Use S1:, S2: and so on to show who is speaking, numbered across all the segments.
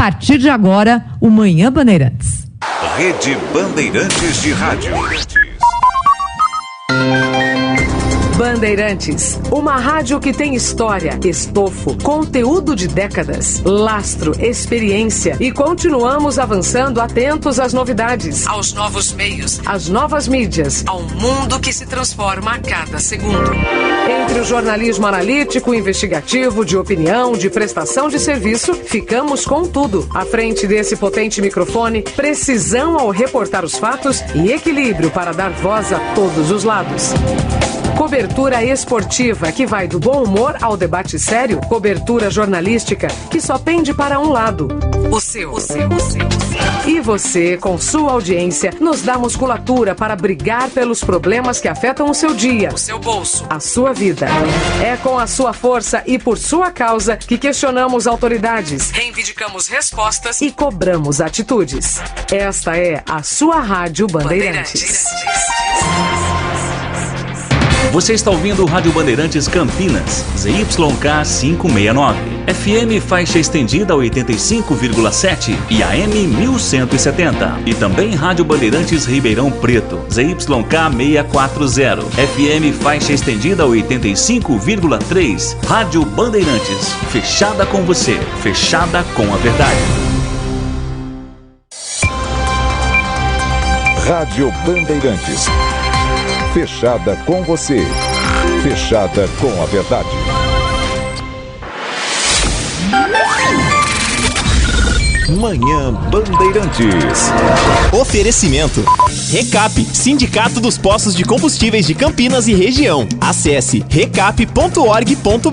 S1: partir de agora, o Manhã Bandeirantes.
S2: Rede Bandeirantes de Rádio.
S3: Bandeirantes, uma rádio que tem história, estofo, conteúdo de décadas, lastro, experiência e continuamos avançando atentos às novidades, aos novos meios, às novas mídias, ao mundo que se transforma a cada segundo. Entre o jornalismo analítico, investigativo, de opinião, de prestação de serviço, ficamos com tudo. À frente desse potente microfone, precisão ao reportar os fatos e equilíbrio para dar voz a todos os lados. Cobertura esportiva que vai do bom humor ao debate sério. Cobertura jornalística que só pende para um lado. O seu. E você, com sua audiência, nos dá musculatura para brigar pelos problemas que afetam o seu dia, o seu bolso, a sua vida. É com a sua força e por sua causa que questionamos autoridades, reivindicamos respostas e cobramos atitudes. Esta é a sua Rádio Bandeirantes.
S4: Você está ouvindo o Rádio Bandeirantes Campinas, ZYK 569, FM faixa estendida 85,7 e AM 1170. E também Rádio Bandeirantes Ribeirão Preto, ZYK 640, FM faixa estendida 85,3. Rádio Bandeirantes, fechada com você, fechada com a verdade.
S2: Rádio Bandeirantes. Fechada com você. Fechada com a verdade. Manhã Bandeirantes.
S5: Oferecimento. Recap, Sindicato dos Postos de Combustíveis de Campinas e Região. Acesse recap.org.br.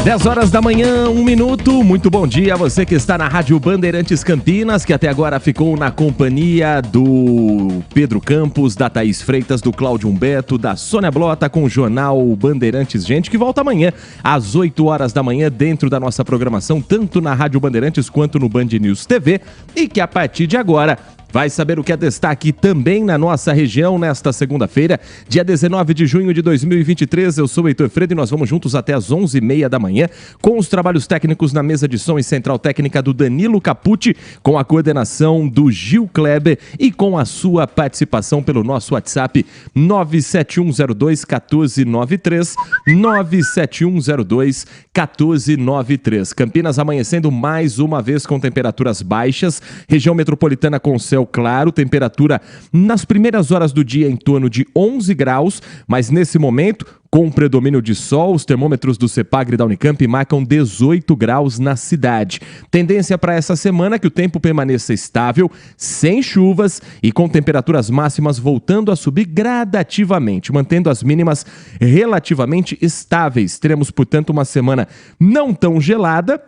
S6: 10 horas da manhã, 1 minuto. Muito bom dia a você que está na Rádio Bandeirantes Campinas, que até agora ficou na companhia do Pedro Campos, da Thaís Freitas, do Cláudio Humberto, da Sônia Blota, com o Jornal Bandeirantes Gente, que volta amanhã às 8 horas da manhã dentro da nossa programação, tanto na Rádio Bandeirantes quanto no Band News TV, e que a partir de agora vai saber o que é destaque também na nossa região nesta segunda-feira, dia 19 de junho de 2023. Eu sou o Heitor Fredo e nós vamos juntos até às 11h30 da manhã com os trabalhos técnicos na mesa de som e central técnica do Danilo Capucci, com a coordenação do Gil Kleber e com a sua participação pelo nosso WhatsApp 97102-1493, 97102-1493. Campinas amanhecendo mais uma vez com temperaturas baixas, região metropolitana com céu claro, temperatura nas primeiras horas do dia em torno de 11 graus, mas nesse momento, com predomínio de sol, os termômetros do CEPAGRE da Unicamp marcam 18 graus na cidade. Tendência para essa semana que o tempo permaneça estável, sem chuvas e com temperaturas máximas voltando a subir gradativamente, mantendo as mínimas relativamente estáveis. Teremos, portanto, uma semana não tão gelada.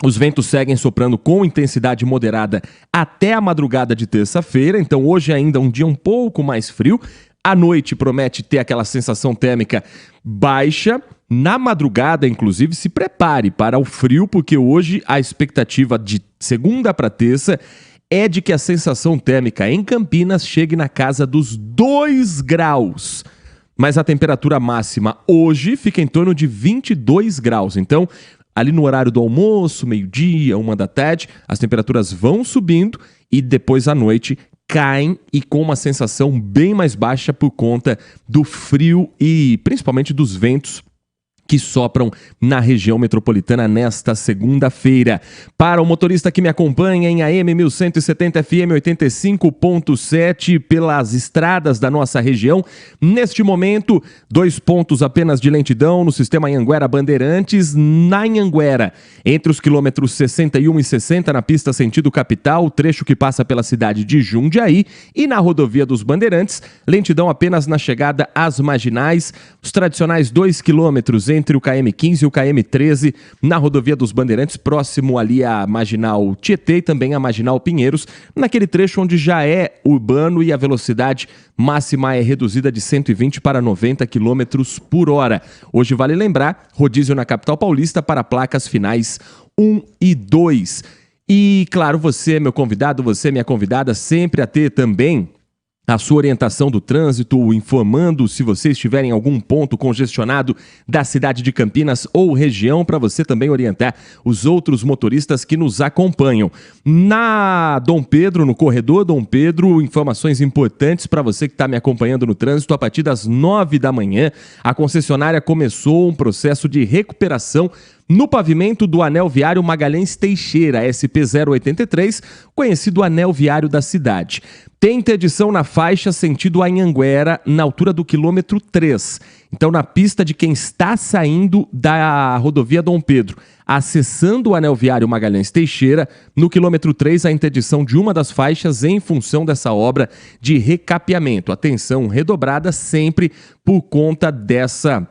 S6: Os ventos seguem soprando com intensidade moderada até a madrugada de terça-feira, então hoje ainda um dia um pouco mais frio. À noite promete ter aquela sensação térmica baixa. Na madrugada, inclusive, se prepare para o frio, porque hoje a expectativa de segunda para terça é de que a sensação térmica em Campinas chegue na casa dos 2 graus. Mas a temperatura máxima hoje fica em torno de 22 graus, então ali no horário do almoço, meio-dia, 1 da tarde, as temperaturas vão subindo e depois à noite caem e com uma sensação bem mais baixa por conta do frio e principalmente dos ventos que sopram na região metropolitana nesta segunda-feira. Para o motorista que me acompanha em AM 1170 FM 85.7 pelas estradas da nossa região, neste momento, 2 pontos apenas de lentidão no sistema Anhanguera Bandeirantes, na Anhanguera, entre os quilômetros 61 e 60 na pista sentido capital, trecho que passa pela cidade de Jundiaí, e na rodovia dos Bandeirantes, lentidão apenas na chegada às marginais, os tradicionais 2 quilômetros entre o KM15 e o KM13 na rodovia dos Bandeirantes, próximo ali à Marginal Tietê e também à Marginal Pinheiros, naquele trecho onde já é urbano e a velocidade máxima é reduzida de 120 para 90 km por hora. Hoje vale lembrar, rodízio na capital paulista para placas finais 1 e 2. E claro, você, meu convidado, você, minha convidada, sempre a ter também a sua orientação do trânsito, informando se você estiver em algum ponto congestionado da cidade de Campinas ou região, para você também orientar os outros motoristas que nos acompanham. Na Dom Pedro, no corredor Dom Pedro, informações importantes para você que está me acompanhando no trânsito. A partir das 9 da manhã, a concessionária começou um processo de recuperação no pavimento do anel viário Magalhães Teixeira, SP-083, conhecido anel viário da cidade. Tem interdição na faixa sentido Anhanguera, na altura do quilômetro 3. Então, na pista de quem está saindo da rodovia Dom Pedro, acessando o anel viário Magalhães Teixeira, no quilômetro 3, a interdição de uma das faixas em função dessa obra de recapeamento. Atenção redobrada sempre por conta dessa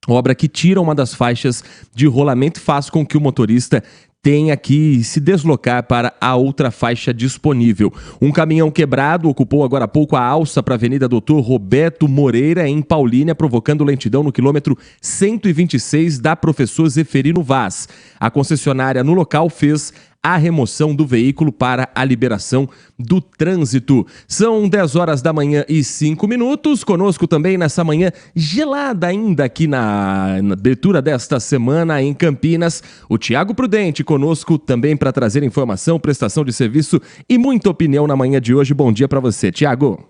S6: obra que tira uma das faixas de rolamento e faz com que o motorista tenha que se deslocar para a outra faixa disponível. Um caminhão quebrado ocupou agora há pouco a alça para a Avenida Doutor Roberto Moreira, em Paulínia, provocando lentidão no quilômetro 126 da Professor Zeferino Vaz. A concessionária no local fez a remoção do veículo para a liberação do trânsito. São 10 horas da manhã e 5 minutos. Conosco também nessa manhã gelada ainda aqui na abertura desta semana em Campinas, o Tiago Prudente conosco também para trazer informação, prestação de serviço e muita opinião na manhã de hoje. Bom dia para você, Tiago.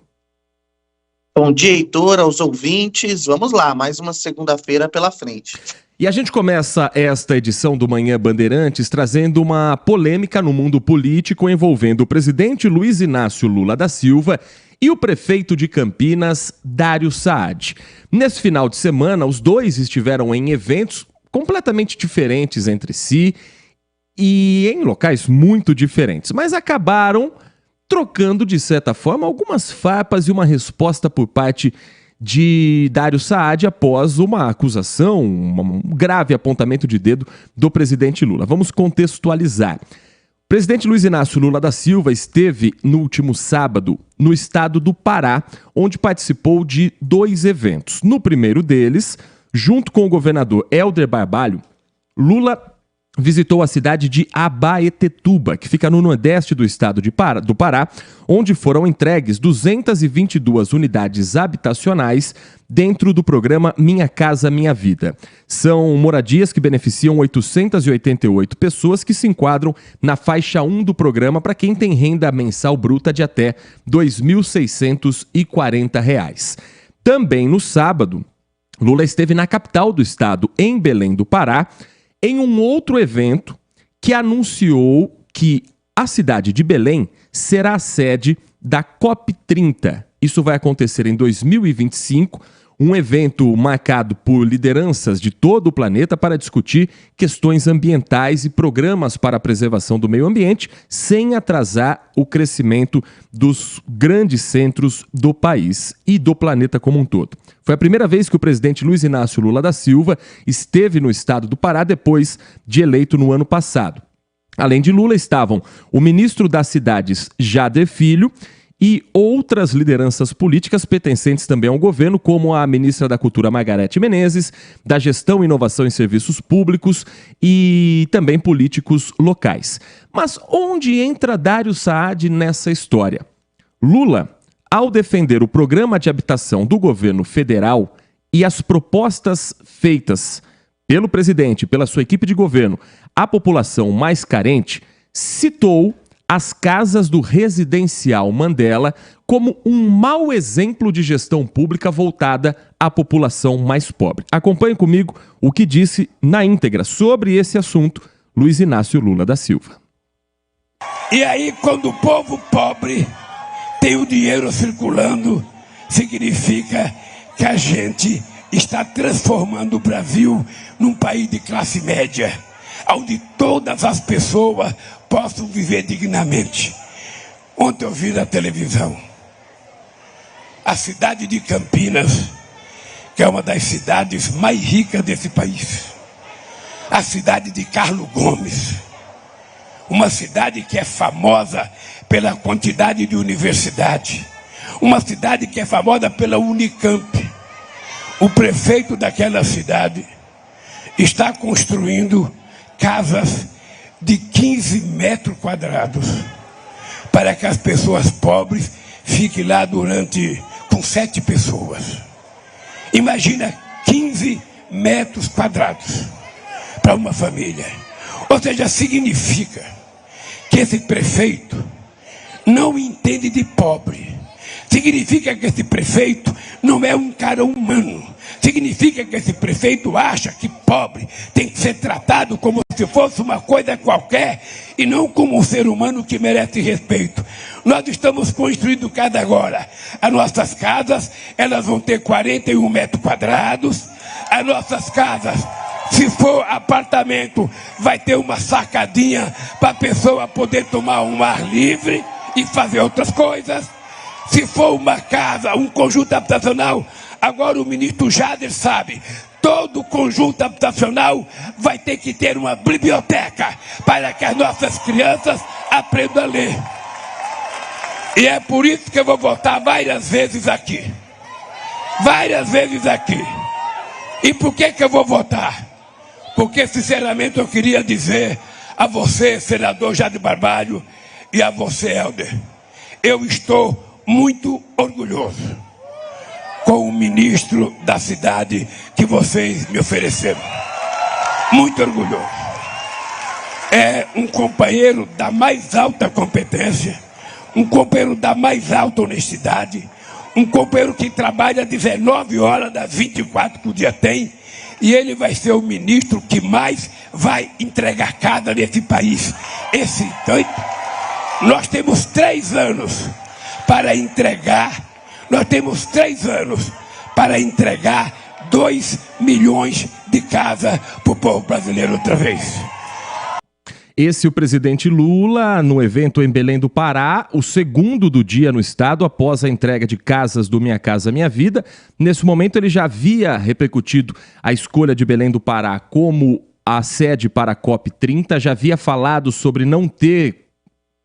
S7: Bom dia, Heitor, aos ouvintes. Vamos lá, mais uma segunda-feira pela frente.
S6: E a gente começa esta edição do Manhã Bandeirantes trazendo uma polêmica no mundo político envolvendo o presidente Luiz Inácio Lula da Silva e o prefeito de Campinas, Dário Saad. Nesse final de semana, os dois estiveram em eventos completamente diferentes entre si e em locais muito diferentes, mas acabaram trocando, de certa forma, algumas farpas e uma resposta por parte de Dário Saad após uma acusação, um grave apontamento de dedo do presidente Lula. Vamos contextualizar. O presidente Luiz Inácio Lula da Silva esteve no último sábado no estado do Pará, onde participou de 2 eventos. No primeiro deles, junto com o governador Helder Barbalho, Lula visitou a cidade de Abaetetuba, que fica no nordeste do estado do Pará, onde foram entregues 222 unidades habitacionais dentro do programa Minha Casa Minha Vida. São moradias que beneficiam 888 pessoas que se enquadram na faixa 1 do programa para quem tem renda mensal bruta de até R$ 2.640. Também no sábado, Lula esteve na capital do estado, em Belém do Pará, em um outro evento que anunciou que a cidade de Belém será a sede da COP30. Isso vai acontecer em 2025, um evento marcado por lideranças de todo o planeta para discutir questões ambientais e programas para a preservação do meio ambiente, sem atrasar o crescimento dos grandes centros do país e do planeta como um todo. Foi a primeira vez que o presidente Luiz Inácio Lula da Silva esteve no estado do Pará depois de eleito no ano passado. Além de Lula, estavam o ministro das Cidades, Jader Filho, e outras lideranças políticas pertencentes também ao governo, como a ministra da Cultura, Margarete Menezes, da Gestão, Inovação e Serviços Públicos e também políticos locais. Mas onde entra Dário Saad nessa história? Lula, ao defender o programa de habitação do governo federal e as propostas feitas pelo presidente, pela sua equipe de governo, à população mais carente, citou as casas do Residencial Mandela como um mau exemplo de gestão pública voltada à população mais pobre. Acompanhe comigo o que disse na íntegra sobre esse assunto Luiz Inácio Lula da Silva.
S8: E aí, quando o povo pobre tem o dinheiro circulando, significa que a gente está transformando o Brasil num país de classe média, onde todas as pessoas possam viver dignamente. Ontem eu vi na televisão a cidade de Campinas, que é uma das cidades mais ricas desse país, a cidade de Carlos Gomes, uma cidade que é famosa pela quantidade de universidade, uma cidade que é famosa pela Unicamp. O prefeito daquela cidade está construindo casas de 15 metros quadrados para que as pessoas pobres fique lá com 7 pessoas. Imagina 15 metros quadrados para uma família. Ou seja, significa que esse prefeito não entende de pobre. Significa que esse prefeito não é um cara humano. Significa que esse prefeito acha que pobre tem que ser tratado como se fosse uma coisa qualquer e não como um ser humano que merece respeito. Nós estamos construindo cada agora. As nossas casas, elas vão ter 41 metros quadrados. As nossas casas, se for apartamento, vai ter uma sacadinha para a pessoa poder tomar um ar livre e fazer outras coisas. Se for uma casa, um conjunto habitacional, agora o ministro Jader sabe, todo conjunto habitacional vai ter que ter uma biblioteca para que as nossas crianças aprendam a ler. E é por isso que eu vou votar várias vezes aqui. Várias vezes aqui. E por que eu vou votar? Porque, sinceramente, eu queria dizer a você, senador Jader Barbalho, e a você, Helder, eu estou muito orgulhoso com o ministro da cidade que vocês me ofereceram. Muito orgulhoso. É um companheiro da mais alta competência, um companheiro da mais alta honestidade, um companheiro que trabalha 19 horas das 24 que o dia tem, e ele vai ser o ministro que mais vai entregar casa nesse país. Nós temos 3 anos para entregar, 2 milhões de casas para o povo brasileiro outra vez.
S6: Esse é o presidente Lula no evento em Belém do Pará, o segundo do dia no estado após a entrega de casas do Minha Casa Minha Vida. Nesse momento ele já havia repercutido a escolha de Belém do Pará como a sede para a COP30, já havia falado sobre não ter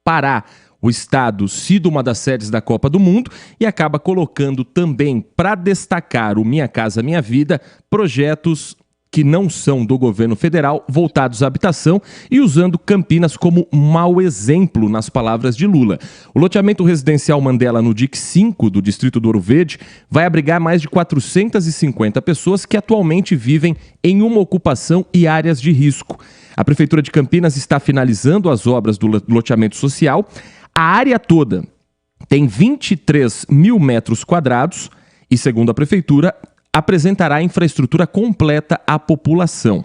S6: Pará, o estado, sido uma das sedes da Copa do Mundo, e acaba colocando também, para destacar o Minha Casa Minha Vida, projetos que não são do governo federal, voltados à habitação e usando Campinas como mau exemplo, nas palavras de Lula. O loteamento residencial Mandela no DIC 5 do distrito do Ouro Verde vai abrigar mais de 450 pessoas que atualmente vivem em uma ocupação e áreas de risco. A Prefeitura de Campinas está finalizando as obras do loteamento social. A área toda tem 23 mil metros quadrados e, segundo a Prefeitura, apresentará infraestrutura completa à população.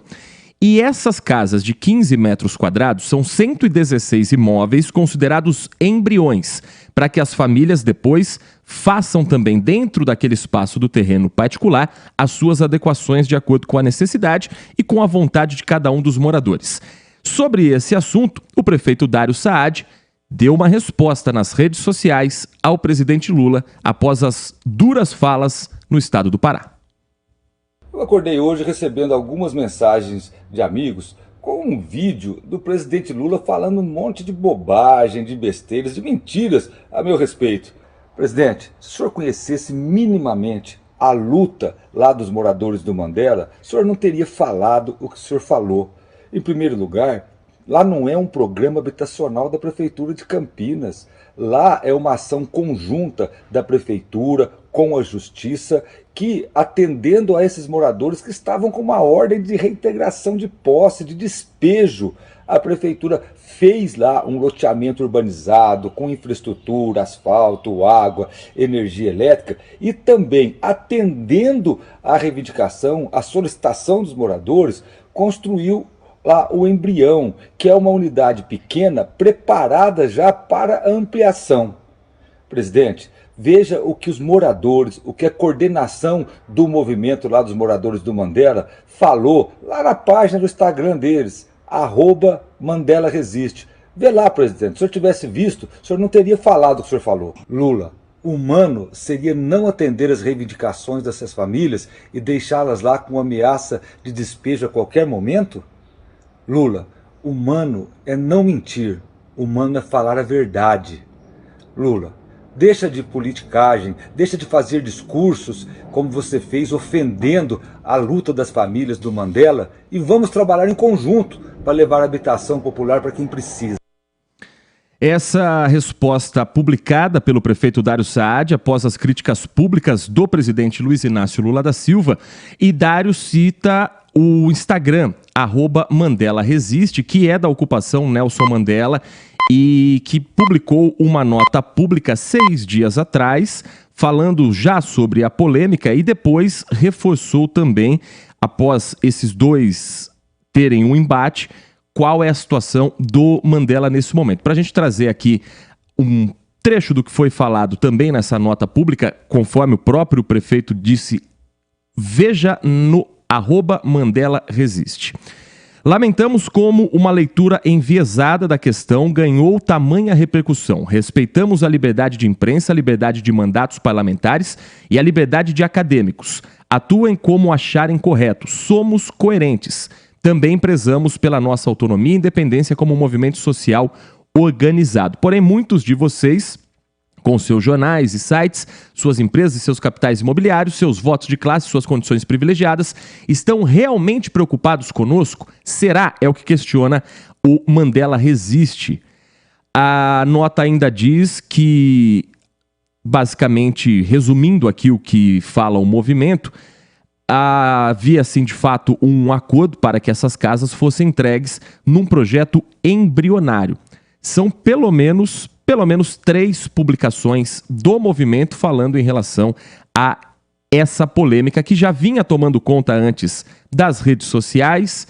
S6: E essas casas de 15 metros quadrados são 116 imóveis considerados embriões, para que as famílias depois façam também dentro daquele espaço do terreno particular as suas adequações de acordo com a necessidade e com a vontade de cada um dos moradores. Sobre esse assunto, o prefeito Dário Saad deu uma resposta nas redes sociais ao presidente Lula após as duras falas no estado do Pará.
S9: Eu acordei hoje recebendo algumas mensagens de amigos com um vídeo do presidente Lula falando um monte de bobagem, de besteiras, de mentiras a meu respeito. Presidente, se o senhor conhecesse minimamente a luta lá dos moradores do Mandela, o senhor não teria falado o que o senhor falou. Em primeiro lugar, lá não é um programa habitacional da Prefeitura de Campinas. Lá é uma ação conjunta da Prefeitura com a Justiça, que, atendendo a esses moradores que estavam com uma ordem de reintegração de posse, de despejo, a Prefeitura fez lá um loteamento urbanizado, com infraestrutura, asfalto, água, energia elétrica, e também, atendendo à reivindicação, à solicitação dos moradores, construiu lá o Embrião, que é uma unidade pequena preparada já para ampliação. Presidente, veja o que os moradores, o que a coordenação do movimento lá dos moradores do Mandela falou lá na página do Instagram deles, @MandelaResiste. Vê lá, presidente, se o senhor tivesse visto, o senhor não teria falado o que o senhor falou. Lula, humano seria não atender as reivindicações dessas famílias e deixá-las lá com ameaça de despejo a qualquer momento? Lula, humano é não mentir, humano é falar a verdade. Lula, deixa de politicagem, deixa de fazer discursos como você fez, ofendendo a luta das famílias do Mandela, e vamos trabalhar em conjunto para levar a habitação popular para quem precisa.
S6: Essa resposta publicada pelo prefeito Dário Saad após as críticas públicas do presidente Luiz Inácio Lula da Silva, e Dário cita o Instagram, @MandelaResiste, que é da ocupação Nelson Mandela e que publicou uma nota pública 6 dias atrás, falando já sobre a polêmica, e depois reforçou também, após esses dois terem um embate, qual é a situação do Mandela nesse momento. Para a gente trazer aqui um trecho do que foi falado também nessa nota pública, conforme o próprio prefeito disse, veja no @MandelaResiste. Lamentamos como uma leitura enviesada da questão ganhou tamanha repercussão. Respeitamos a liberdade de imprensa, a liberdade de mandatos parlamentares e a liberdade de acadêmicos. Atuem como acharem correto. Somos coerentes. Também prezamos pela nossa autonomia e independência como um movimento social organizado. Porém, muitos de vocês, com seus jornais e sites, suas empresas e seus capitais imobiliários, seus votos de classe, suas condições privilegiadas, estão realmente preocupados conosco? Será? É o que questiona o Mandela Resiste. A nota ainda diz que, basicamente, resumindo aqui o que fala o movimento, havia, sim, de fato, um acordo para que essas casas fossem entregues num projeto embrionário. São pelo menos 3 publicações do movimento falando em relação a essa polêmica que já vinha tomando conta antes das redes sociais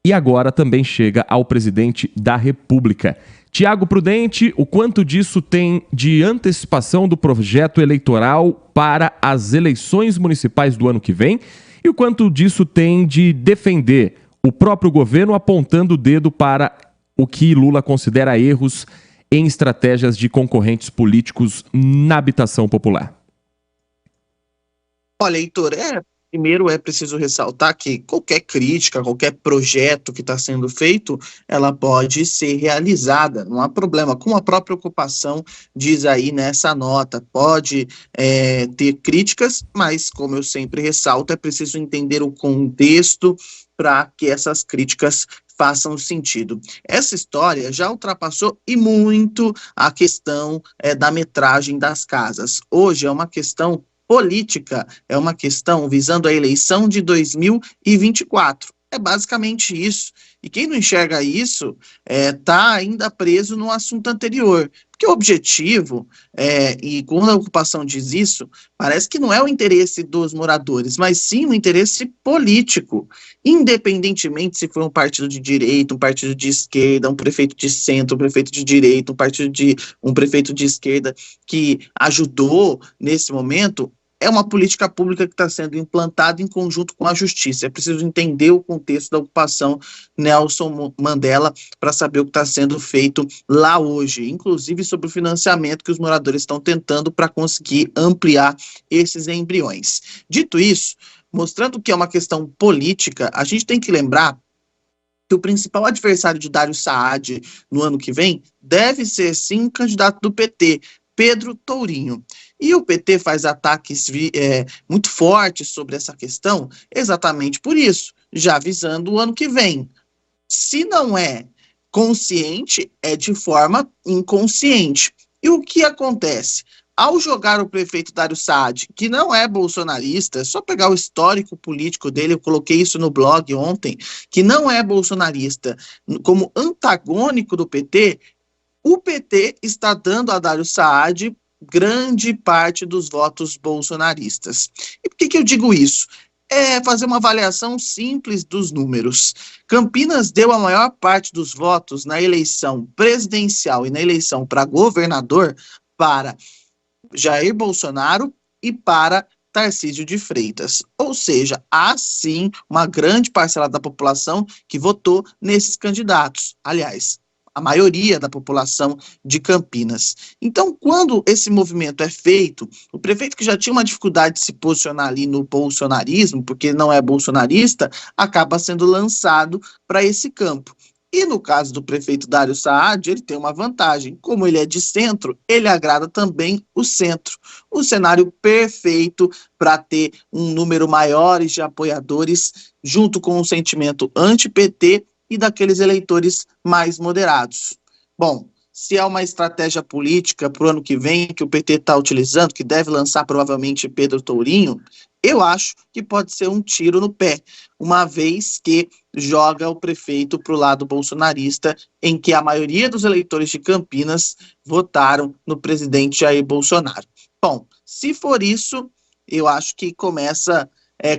S6: e agora também chega ao presidente da República. Tiago Prudente, o quanto disso tem de antecipação do projeto eleitoral para as eleições municipais do ano que vem e o quanto disso tem de defender o próprio governo apontando o dedo para o que Lula considera erros em estratégias de concorrentes políticos na habitação popular?
S7: Olha, Heitor, primeiro é preciso ressaltar que qualquer crítica, qualquer projeto que está sendo feito, ela pode ser realizada, não há problema. Como a própria ocupação diz aí nessa nota, pode ter críticas, mas, como eu sempre ressalto, é preciso entender o contexto para que essas críticas façam sentido. Essa história já ultrapassou e muito a questão da metragem das casas. Hoje é uma questão política, é uma questão visando a eleição de 2024. É basicamente isso. E quem não enxerga isso está ainda preso no assunto anterior. Porque o objetivo, e quando a ocupação diz isso, parece que não é o interesse dos moradores, mas sim o interesse político. Independentemente se for um partido de direita, um partido de esquerda, um prefeito de centro, um prefeito de direita, um prefeito de esquerda que ajudou nesse momento, é uma política pública que está sendo implantada em conjunto com a justiça. É preciso entender o contexto da ocupação Nelson Mandela para saber o que está sendo feito lá hoje, inclusive sobre o financiamento que os moradores estão tentando para conseguir ampliar esses embriões. Dito isso, mostrando que é uma questão política, a gente tem que lembrar que o principal adversário de Dário Saad no ano que vem deve ser, sim, o candidato do PT, Pedro Tourinho. E o PT faz ataques muito fortes sobre essa questão exatamente por isso, já visando o ano que vem. Se não é consciente, é de forma inconsciente. E o que acontece? Ao jogar o prefeito Dário Saad, que não é bolsonarista, é só pegar o histórico político dele, eu coloquei isso no blog ontem, que não é bolsonarista, como antagônico do PT, o PT está dando a Dário Saad grande parte dos votos bolsonaristas. E por que eu digo isso? É fazer uma avaliação simples dos números. Campinas deu a maior parte dos votos na eleição presidencial e na eleição para governador para Jair Bolsonaro e para Tarcísio de Freitas. Ou seja, há sim uma grande parcela da população que votou nesses candidatos. Aliás, a maioria da população de Campinas. Então, quando esse movimento é feito, o prefeito que já tinha uma dificuldade de se posicionar ali no bolsonarismo, porque não é bolsonarista, acaba sendo lançado para esse campo. E no caso do prefeito Dário Saad, ele tem uma vantagem. Como ele é de centro, ele agrada também o centro. O cenário perfeito para ter um número maior de apoiadores, junto com um sentimento anti-PT, e daqueles eleitores mais moderados. Bom, se é uma estratégia política para o ano que vem, que o PT está utilizando, que deve lançar provavelmente Pedro Tourinho, eu acho que pode ser um tiro no pé, uma vez que joga o prefeito para o lado bolsonarista, em que a maioria dos eleitores de Campinas votaram no presidente Jair Bolsonaro. Bom, se for isso, eu acho que começa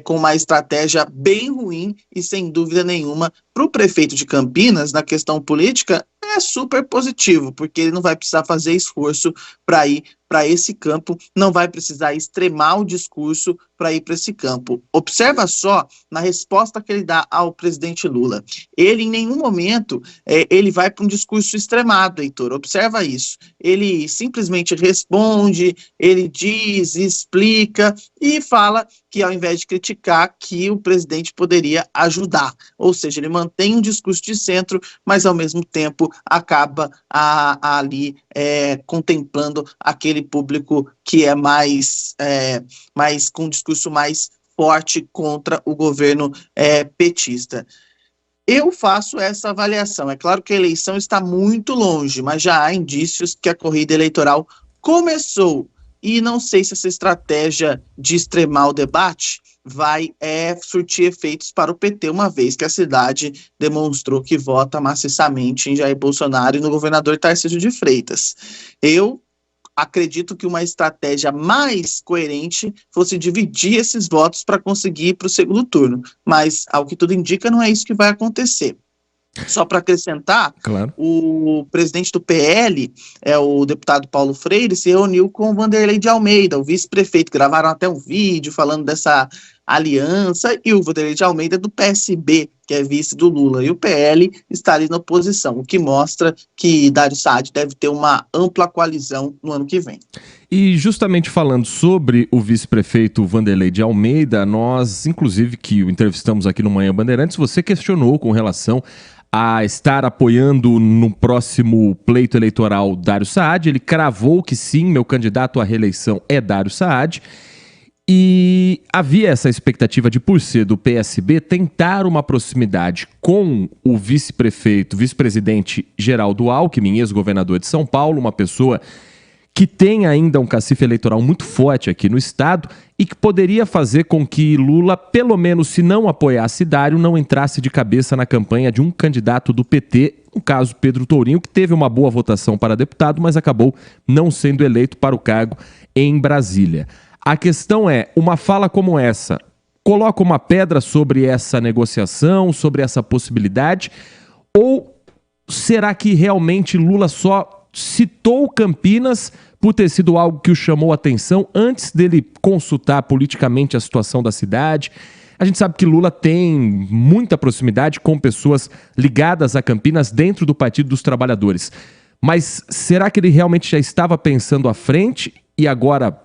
S7: com uma estratégia bem ruim e, sem dúvida nenhuma, para o prefeito de Campinas, na questão política, é super positivo, porque ele não vai precisar fazer esforço para ir para esse campo, não vai precisar extremar o discurso para ir para esse campo. Observa só na resposta que ele dá ao presidente Lula. Ele, em nenhum momento, ele vai para um discurso extremado, Heitor. Observa isso. Ele simplesmente responde, ele diz, explica e fala que, ao invés de criticar, que o presidente poderia ajudar. Ou seja, ele mantém um discurso de centro, mas, ao mesmo tempo, acaba ali contemplando aquele público que é mais com um discurso mais forte contra o governo petista. Eu faço essa avaliação. É claro que a eleição está muito longe, mas já há indícios que a corrida eleitoral começou. E não sei se essa estratégia de extremar o debate vai surtir efeitos para o PT, uma vez que a cidade demonstrou que vota maciçamente em Jair Bolsonaro e no governador Tarcísio de Freitas. Eu acredito que uma estratégia mais coerente fosse dividir esses votos para conseguir ir para o segundo turno, mas, ao que tudo indica, não é isso que vai acontecer. Só para acrescentar, claro, o presidente do PL, o deputado Paulo Freire, se reuniu com o Vanderlei de Almeida, o vice-prefeito. Gravaram até um vídeo falando dessa aliança, e o Vanderlei de Almeida é do PSB, que é vice do Lula, e o PL está ali na oposição, o que mostra que Dário Saad deve ter uma ampla coalizão no ano que vem.
S6: E justamente falando sobre o vice-prefeito Vanderlei de Almeida, nós, inclusive, que o entrevistamos aqui no Manhã Bandeirantes, você questionou com relação a estar apoiando no próximo pleito eleitoral Dário Saad. Ele cravou que sim, meu candidato à reeleição é Dário Saad. E havia essa expectativa de, por ser do PSB, tentar uma proximidade com o vice-presidente Geraldo Alckmin, ex-governador de São Paulo, uma pessoa que tem ainda um cacife eleitoral muito forte aqui no estado e que poderia fazer com que Lula, pelo menos se não apoiasse Dário, não entrasse de cabeça na campanha de um candidato do PT, no caso Pedro Tourinho, que teve uma boa votação para deputado, mas acabou não sendo eleito para o cargo em Brasília. A questão é, uma fala como essa coloca uma pedra sobre essa negociação, sobre essa possibilidade, ou será que realmente Lula só citou Campinas por ter sido algo que o chamou a atenção antes dele consultar politicamente a situação da cidade? A gente sabe que Lula tem muita proximidade com pessoas ligadas a Campinas dentro do Partido dos Trabalhadores. Mas será que ele realmente já estava pensando à frente e agora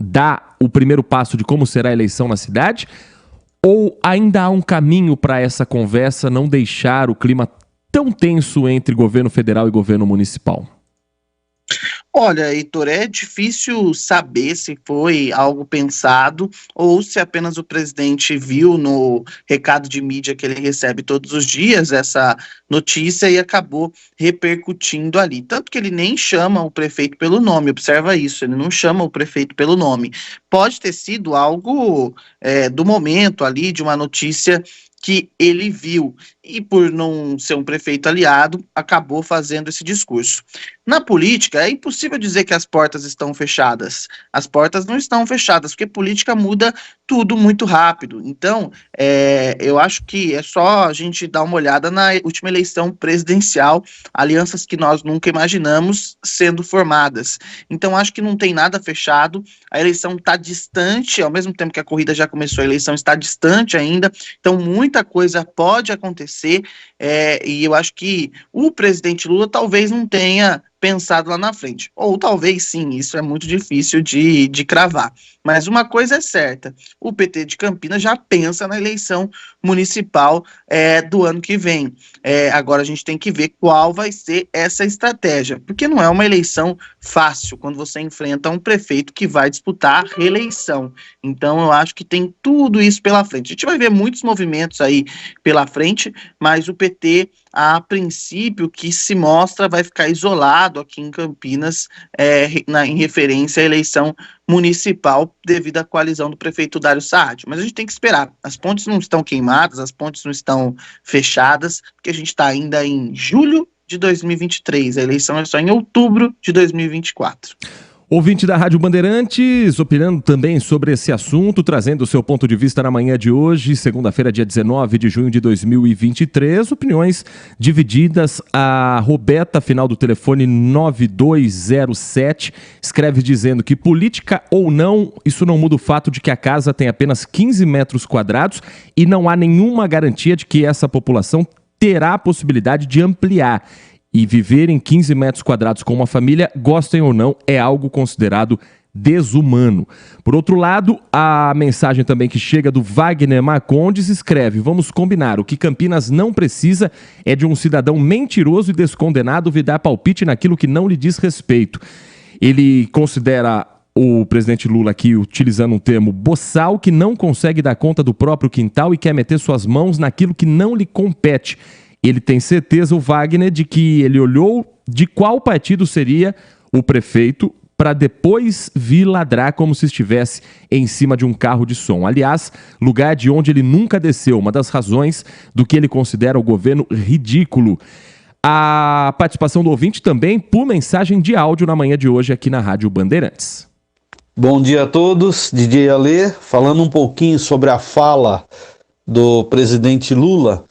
S6: dá o primeiro passo de como será a eleição na cidade? Ou ainda há um caminho para essa conversa não deixar o clima tão tenso entre governo federal e governo municipal?
S7: Olha, Heitor, é difícil saber se foi algo pensado ou se apenas o presidente viu no recado de mídia que ele recebe todos os dias essa notícia e acabou repercutindo ali. Tanto que ele nem chama o prefeito pelo nome, observa isso, ele não chama o prefeito pelo nome. Pode ter sido algo do momento ali, de uma notícia que ele viu, e por não ser um prefeito aliado, acabou fazendo esse discurso. Na política, é impossível dizer que as portas estão fechadas. As portas não estão fechadas, porque política muda tudo muito rápido. Então, eu acho que é só a gente dar uma olhada na última eleição presidencial, alianças que nós nunca imaginamos sendo formadas. Então, acho que não tem nada fechado, a eleição está distante, ao mesmo tempo que a corrida já começou, a eleição está distante ainda, então muita coisa pode acontecer, e eu acho que o presidente Lula talvez não tenha pensado lá na frente. Ou talvez sim, isso é muito difícil de cravar. Mas uma coisa é certa, o PT de Campinas já pensa na eleição municipal do ano que vem. Agora a gente tem que ver qual vai ser essa estratégia, porque não é uma eleição fácil quando você enfrenta um prefeito que vai disputar a reeleição. Então eu acho que tem tudo isso pela frente. A gente vai ver muitos movimentos aí pela frente, mas o PT, a princípio, que se mostra, vai ficar isolado aqui em Campinas em referência à eleição municipal devido à coalizão do prefeito Dario Saad. Mas a gente tem que esperar. As pontes não estão queimadas, as pontes não estão fechadas, porque a gente está ainda em julho de 2023. A eleição é só em outubro de 2024.
S6: Ouvinte da Rádio Bandeirantes, opinando também sobre esse assunto, trazendo o seu ponto de vista na manhã de hoje, segunda-feira, dia 19 de junho de 2023. Opiniões divididas. A Roberta, final do telefone 9207, escreve dizendo que política ou não, isso não muda o fato de que a casa tem apenas 15 metros quadrados e não há nenhuma garantia de que essa população terá a possibilidade de ampliar. E viver em 15 metros quadrados com uma família, gostem ou não, é algo considerado desumano. Por outro lado, a mensagem também que chega do Wagner Marcondes escreve: vamos combinar, o que Campinas não precisa é de um cidadão mentiroso e descondenado vir dar palpite naquilo que não lhe diz respeito. Ele considera o presidente Lula aqui utilizando um termo boçal, que não consegue dar conta do próprio quintal e quer meter suas mãos naquilo que não lhe compete. Ele tem certeza, o Wagner, de que ele olhou de qual partido seria o prefeito para depois vir ladrar como se estivesse em cima de um carro de som. Aliás, lugar de onde ele nunca desceu, uma das razões do que ele considera o governo ridículo. A participação do ouvinte também por mensagem de áudio na manhã de hoje aqui na Rádio Bandeirantes.
S10: Bom dia a todos, DJ Alê, falando um pouquinho sobre a fala do presidente Lula.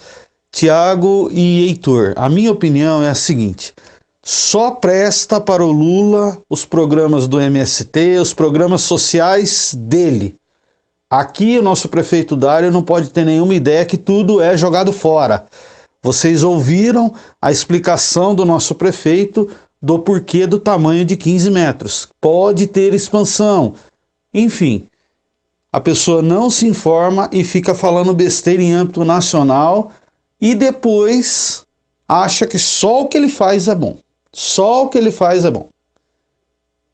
S10: Tiago e Heitor, a minha opinião é a seguinte: só presta para o Lula os programas do MST, os programas sociais dele. Aqui o nosso prefeito Dário não pode ter nenhuma ideia que tudo é jogado fora. Vocês ouviram a explicação do nosso prefeito do porquê do tamanho de 15 metros. Pode ter expansão. Enfim, a pessoa não se informa e fica falando besteira em âmbito nacional e depois acha que só o que ele faz é bom. Só o que ele faz é bom.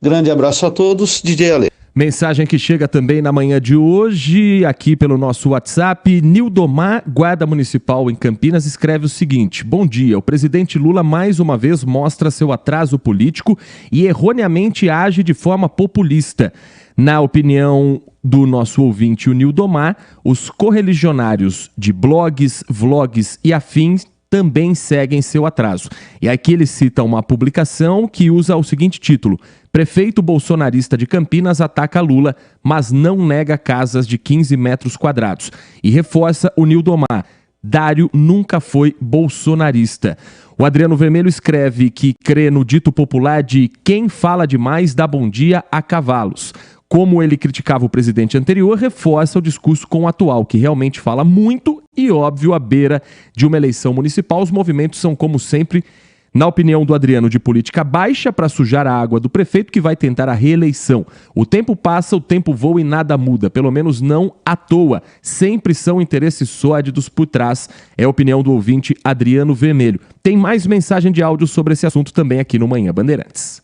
S10: Grande abraço a todos, DJ Ale.
S6: Mensagem que chega também na manhã de hoje, aqui pelo nosso WhatsApp. Nildomar, guarda municipal em Campinas, escreve o seguinte: bom dia, o presidente Lula mais uma vez mostra seu atraso político e erroneamente age de forma populista. Na opinião do nosso ouvinte, o Nildomar, os correligionários de blogs, vlogs e afins também seguem seu atraso. E aqui ele cita uma publicação que usa o seguinte título: prefeito bolsonarista de Campinas ataca Lula, mas não nega casas de 15 metros quadrados. E reforça o Nildomar: Dário nunca foi bolsonarista. O Adriano Vermelho escreve que crê no dito popular de quem fala demais dá bom dia a cavalos. Como ele criticava o presidente anterior, reforça o discurso com o atual, que realmente fala muito e, óbvio, à beira de uma eleição municipal. Os movimentos são, como sempre, na opinião do Adriano, de política baixa para sujar a água do prefeito que vai tentar a reeleição. O tempo passa, o tempo voa e nada muda, pelo menos não à toa. Sempre são interesses sórdidos por trás, é a opinião do ouvinte Adriano Vermelho. Tem mais mensagem de áudio sobre esse assunto também aqui no Manhã Bandeirantes.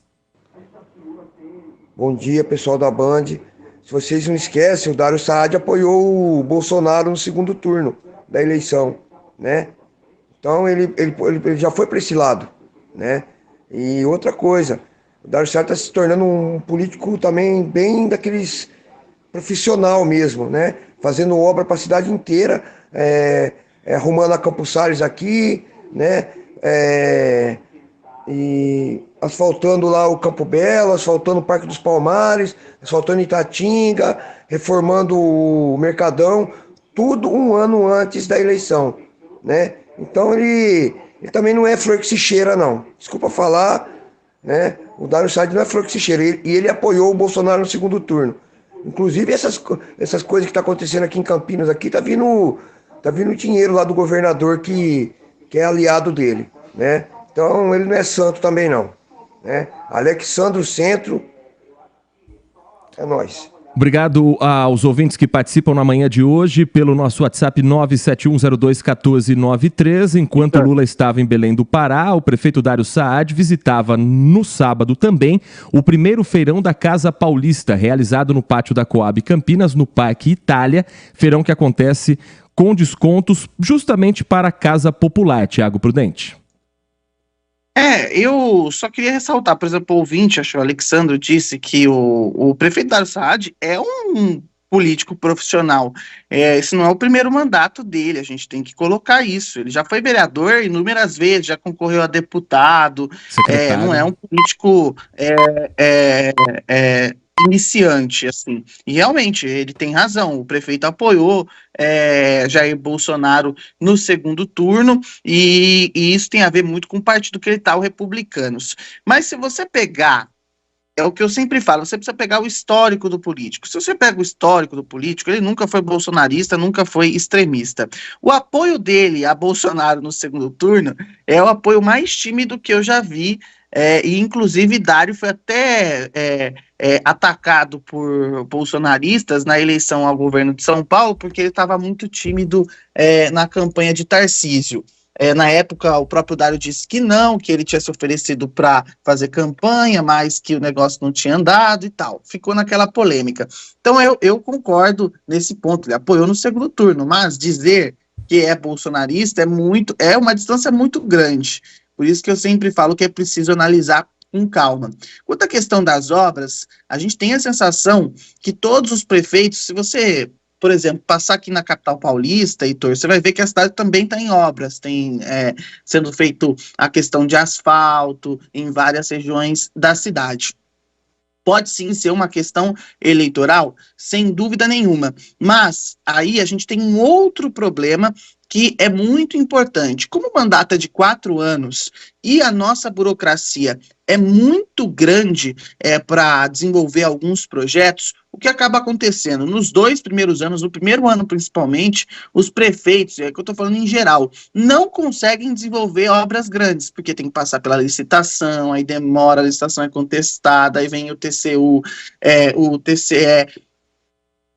S11: Bom dia, pessoal da Band. Se vocês não esquecem, o Dario Saad apoiou o Bolsonaro no segundo turno da eleição, né? Então ele já foi para esse lado, né? E outra coisa, o Dario Saad está se tornando um político também bem daqueles profissional mesmo, né? Fazendo obra para a cidade inteira, arrumando a Campos Salles aqui, né? E asfaltando lá o Campo Belo, asfaltando o Parque dos Palmares, asfaltando Itatinga, reformando o Mercadão, tudo um ano antes da eleição, né? Então ele também não é flor que se cheira, não. Desculpa falar, né? O Dario Saad não é flor que se cheira, e ele apoiou o Bolsonaro no segundo turno. Inclusive essas coisas que estão acontecendo aqui em Campinas, aqui tá vindo dinheiro lá do governador que é aliado dele, né? Então ele não é santo também, não. né? Alexandro Centro, é nóis.
S6: Obrigado aos ouvintes que participam na manhã de hoje pelo nosso WhatsApp 971021493. Enquanto Lula estava em Belém do Pará, o prefeito Dário Saad visitava no sábado também o primeiro feirão da Casa Paulista, realizado no pátio da Coab Campinas, no Parque Itália, feirão que acontece com descontos justamente para a Casa Popular. Tiago Prudente.
S7: Eu só queria ressaltar, por exemplo, o ouvinte, acho que o Alexandre disse que o prefeito Dário Saad é um político profissional. Esse não é o primeiro mandato dele, a gente tem que colocar isso. Ele já foi vereador inúmeras vezes, já concorreu a deputado, não é um político iniciante, assim. E realmente, ele tem razão, o prefeito apoiou Jair Bolsonaro no segundo turno, e isso tem a ver muito com o partido que ele está, o Republicanos. Mas se você pegar, é o que eu sempre falo, você precisa pegar o histórico do político. Se você pega o histórico do político, ele nunca foi bolsonarista, nunca foi extremista. O apoio dele a Bolsonaro no segundo turno é o apoio mais tímido que eu já vi, e inclusive Dário foi até atacado por bolsonaristas na eleição ao governo de São Paulo, porque ele estava muito tímido na campanha de Tarcísio. Na época, o próprio Dário disse que não, que ele tinha se oferecido para fazer campanha, mas que o negócio não tinha andado e tal. Ficou naquela polêmica. Então, eu concordo nesse ponto. Ele apoiou no segundo turno, mas dizer que é bolsonarista é uma distância muito grande. Por isso que eu sempre falo que é preciso analisar com calma. Quanto à questão das obras, a gente tem a sensação que todos os prefeitos, se você, por exemplo, passar aqui na capital paulista, Heitor, você vai ver que a cidade também está em obras, tem sendo feito a questão de asfalto em várias regiões da cidade. Pode sim ser uma questão eleitoral, sem dúvida nenhuma, mas aí a gente tem um outro problema que é muito importante. Como o mandato é de 4 anos e a nossa burocracia é muito grande para desenvolver alguns projetos, o que acaba acontecendo? Nos 2 primeiros anos, no primeiro ano principalmente, os prefeitos, é que eu estou falando em geral, não conseguem desenvolver obras grandes, porque tem que passar pela licitação, aí demora, a licitação é contestada, aí vem o TCU, o TCE,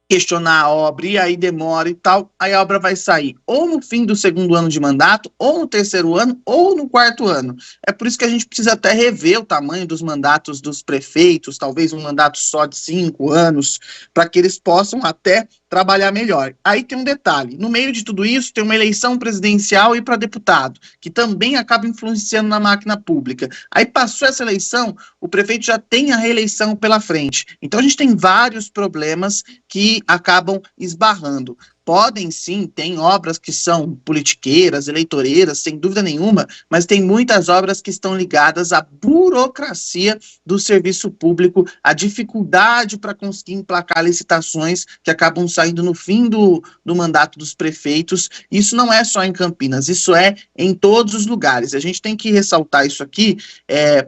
S7: questionar a obra, e aí demora e tal, aí a obra vai sair ou no fim do segundo ano de mandato, ou no terceiro ano, ou no 4º ano. É por isso que a gente precisa até rever o tamanho dos mandatos dos prefeitos, talvez um mandato só de 5 anos, para que eles possam até trabalhar melhor. Aí tem um detalhe, no meio de tudo isso tem uma eleição presidencial e para deputado, que também acaba influenciando na máquina pública. Aí passou essa eleição, o prefeito já tem a reeleição pela frente. Então a gente tem vários problemas que acabam esbarrando. Podem sim, tem obras que são politiqueiras, eleitoreiras, sem dúvida nenhuma, mas tem muitas obras que estão ligadas à burocracia do serviço público, à dificuldade para conseguir emplacar licitações que acabam saindo no fim do mandato dos prefeitos. Isso não é só em Campinas, isso é em todos os lugares. A gente tem que ressaltar isso aqui,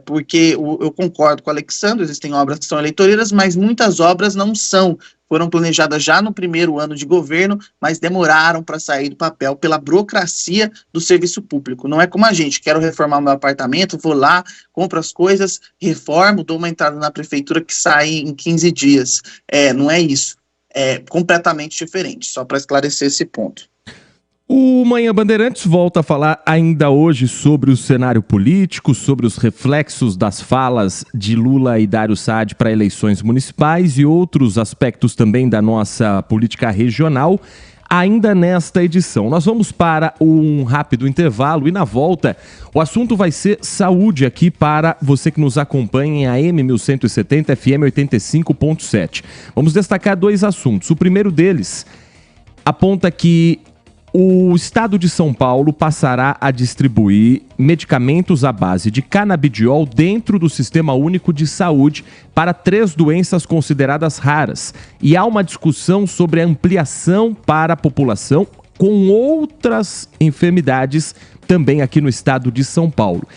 S7: porque eu concordo com o Alexandre, existem obras que são eleitoreiras, mas muitas obras não são. Foram planejadas já no primeiro ano de governo, mas demoraram para sair do papel pela burocracia do serviço público. Não é como a gente, quero reformar meu apartamento, vou lá, compro as coisas, reformo, dou uma entrada na prefeitura que sai em 15 dias. Não é isso. É completamente diferente, só para esclarecer esse ponto.
S6: O Manhã Bandeirantes volta a falar ainda hoje sobre o cenário político, sobre os reflexos das falas de Lula e Dário Saad para eleições municipais e outros aspectos também da nossa política regional, ainda nesta edição. Nós vamos para um rápido intervalo e na volta o assunto vai ser saúde aqui para você que nos acompanha em AM 1170 FM 85.7. Vamos destacar 2 assuntos. O primeiro deles aponta que o estado de São Paulo passará a distribuir medicamentos à base de canabidiol dentro do Sistema Único de Saúde para 3 doenças consideradas raras. E há uma discussão sobre a ampliação para a população com outras enfermidades também aqui no estado de São Paulo.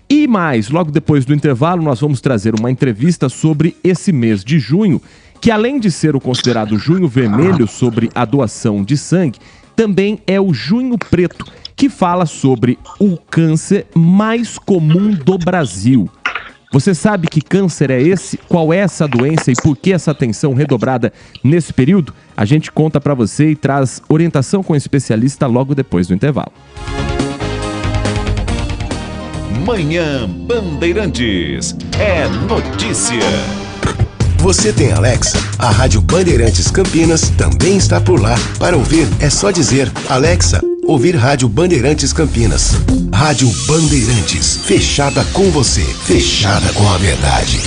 S6: E mais, logo depois do intervalo, nós vamos trazer uma entrevista sobre esse mês de junho, que além de ser o considerado junho vermelho sobre a doação de sangue, também é o Junho Preto, que fala sobre o câncer mais comum do Brasil. Você sabe que câncer é esse? Qual é essa doença e por que essa atenção redobrada nesse período? A gente conta para você e traz orientação com o especialista logo depois do intervalo.
S2: Manhã Bandeirantes. É notícia.
S12: Você tem Alexa? A Rádio Bandeirantes Campinas também está por lá. Para ouvir, é só dizer: Alexa, ouvir Rádio Bandeirantes Campinas. Rádio Bandeirantes, fechada com você, fechada com a verdade.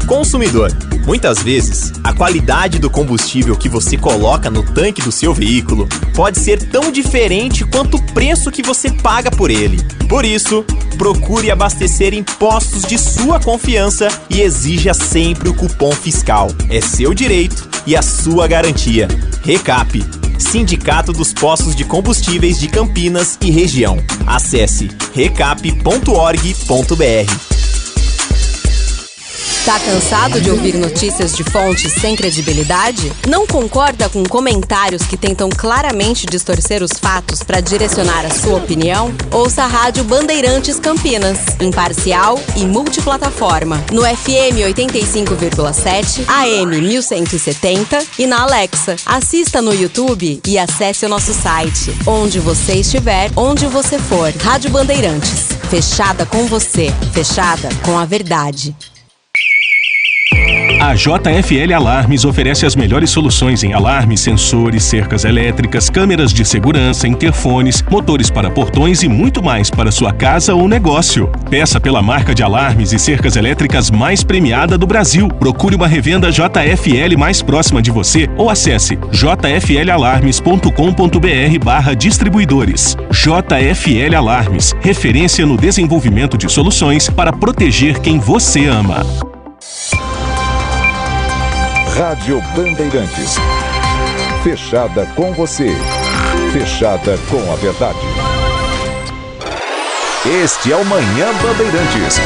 S5: Consumidor, muitas vezes, a qualidade do combustível que você coloca no tanque do seu veículo pode ser tão diferente quanto o preço que você paga por ele. Por isso, procure abastecer em postos de sua confiança e exija sempre o cupom fiscal. É seu direito e a sua garantia. Recap, Sindicato dos Postos de Combustíveis de Campinas e Região. Acesse recap.org.br.
S13: Tá cansado de ouvir notícias de fontes sem credibilidade? Não concorda com comentários que tentam claramente distorcer os fatos para direcionar a sua opinião? Ouça a Rádio Bandeirantes Campinas, imparcial e multiplataforma, no FM 85,7, AM 1170 e na Alexa. Assista no YouTube e acesse o nosso site. Onde você estiver, onde você for. Rádio Bandeirantes, fechada com você, fechada com a verdade.
S14: A JFL Alarmes oferece as melhores soluções em alarmes, sensores, cercas elétricas, câmeras de segurança, interfones, motores para portões e muito mais para sua casa ou negócio. Peça pela marca de alarmes e cercas elétricas mais premiada do Brasil. Procure uma revenda JFL mais próxima de você ou acesse jflalarmes.com.br/distribuidores. JFL Alarmes, referência no desenvolvimento de soluções para proteger quem você ama.
S2: Rádio Bandeirantes. Fechada com você. Fechada com a verdade. Este é o Manhã Bandeirantes.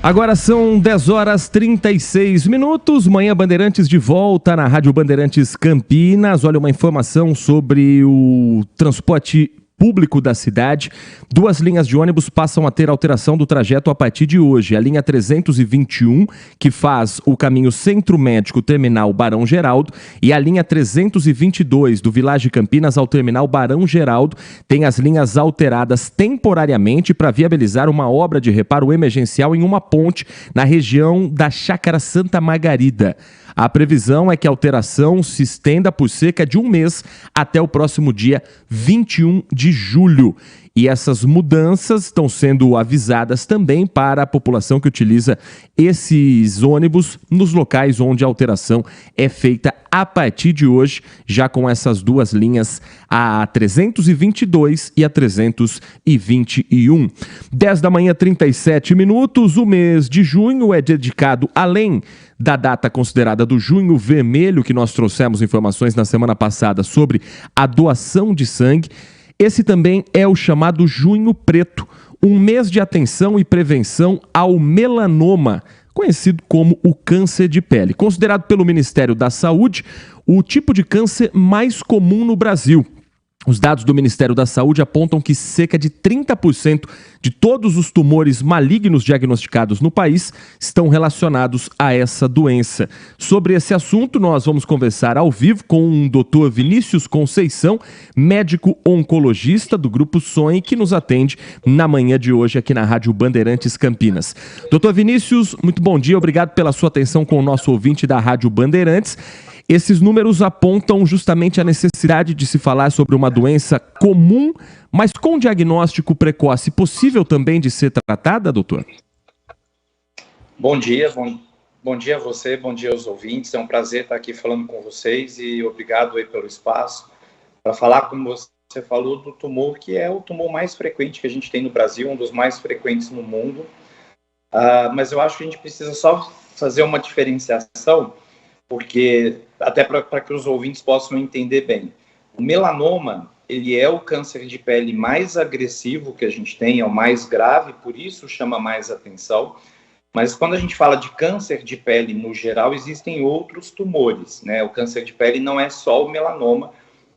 S6: Agora são 10h36. Manhã Bandeirantes de volta na Rádio Bandeirantes Campinas. Olha, uma informação sobre o transporte público da cidade. 2 linhas de ônibus passam a ter alteração do trajeto a partir de hoje. A linha 321, que faz o caminho Centro Médico Terminal Barão Geraldo, e a linha 322, do Village Campinas ao Terminal Barão Geraldo, tem as linhas alteradas temporariamente para viabilizar uma obra de reparo emergencial em uma ponte na região da Chácara Santa Margarida. A previsão é que a alteração se estenda por cerca de um mês até o próximo dia 21 de julho. E essas mudanças estão sendo avisadas também para a população que utiliza esses ônibus nos locais onde a alteração é feita a partir de hoje, já com essas 2 linhas, a 322 e a 321. 10h37. O mês de junho é dedicado, além da data considerada do Junho Vermelho, que nós trouxemos informações na semana passada sobre a doação de sangue, esse também é o chamado Junho Preto, um mês de atenção e prevenção ao melanoma, conhecido como o câncer de pele. Considerado pelo Ministério da Saúde o tipo de câncer mais comum no Brasil. Os dados do Ministério da Saúde apontam que cerca de 30% de todos os tumores malignos diagnosticados no país estão relacionados a essa doença. Sobre esse assunto, nós vamos conversar ao vivo com o Dr. Vinícius Conceição, médico oncologista do Grupo Sonhe, que nos atende na manhã de hoje aqui na Rádio Bandeirantes Campinas. Dr. Vinícius, muito bom dia, obrigado pela sua atenção com o nosso ouvinte da Rádio Bandeirantes. Esses números apontam justamente a necessidade de se falar sobre uma doença comum, mas com diagnóstico precoce, possível também de ser tratada, doutor?
S15: Bom dia a você, bom dia aos ouvintes. É um prazer estar aqui falando com vocês e obrigado aí pelo espaço para falar, como você falou, do tumor que é o tumor mais frequente que a gente tem no Brasil, um dos mais frequentes no mundo. Mas eu acho que a gente precisa só fazer uma diferenciação, porque até para que os ouvintes possam entender bem. O melanoma, ele é o câncer de pele mais agressivo que a gente tem, é o mais grave, por isso chama mais atenção. Mas quando a gente fala de câncer de pele no geral, existem outros tumores, né? O câncer de pele não é só o melanoma,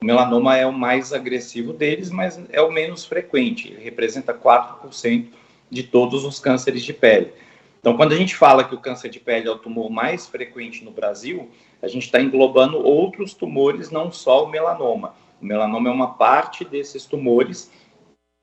S15: O melanoma é o mais agressivo deles, mas é o menos frequente. Ele representa 4% de todos os cânceres de pele. Então, quando a gente fala que o câncer de pele é o tumor mais frequente no Brasil, a gente está englobando outros tumores, não só o melanoma. O melanoma é uma parte desses tumores.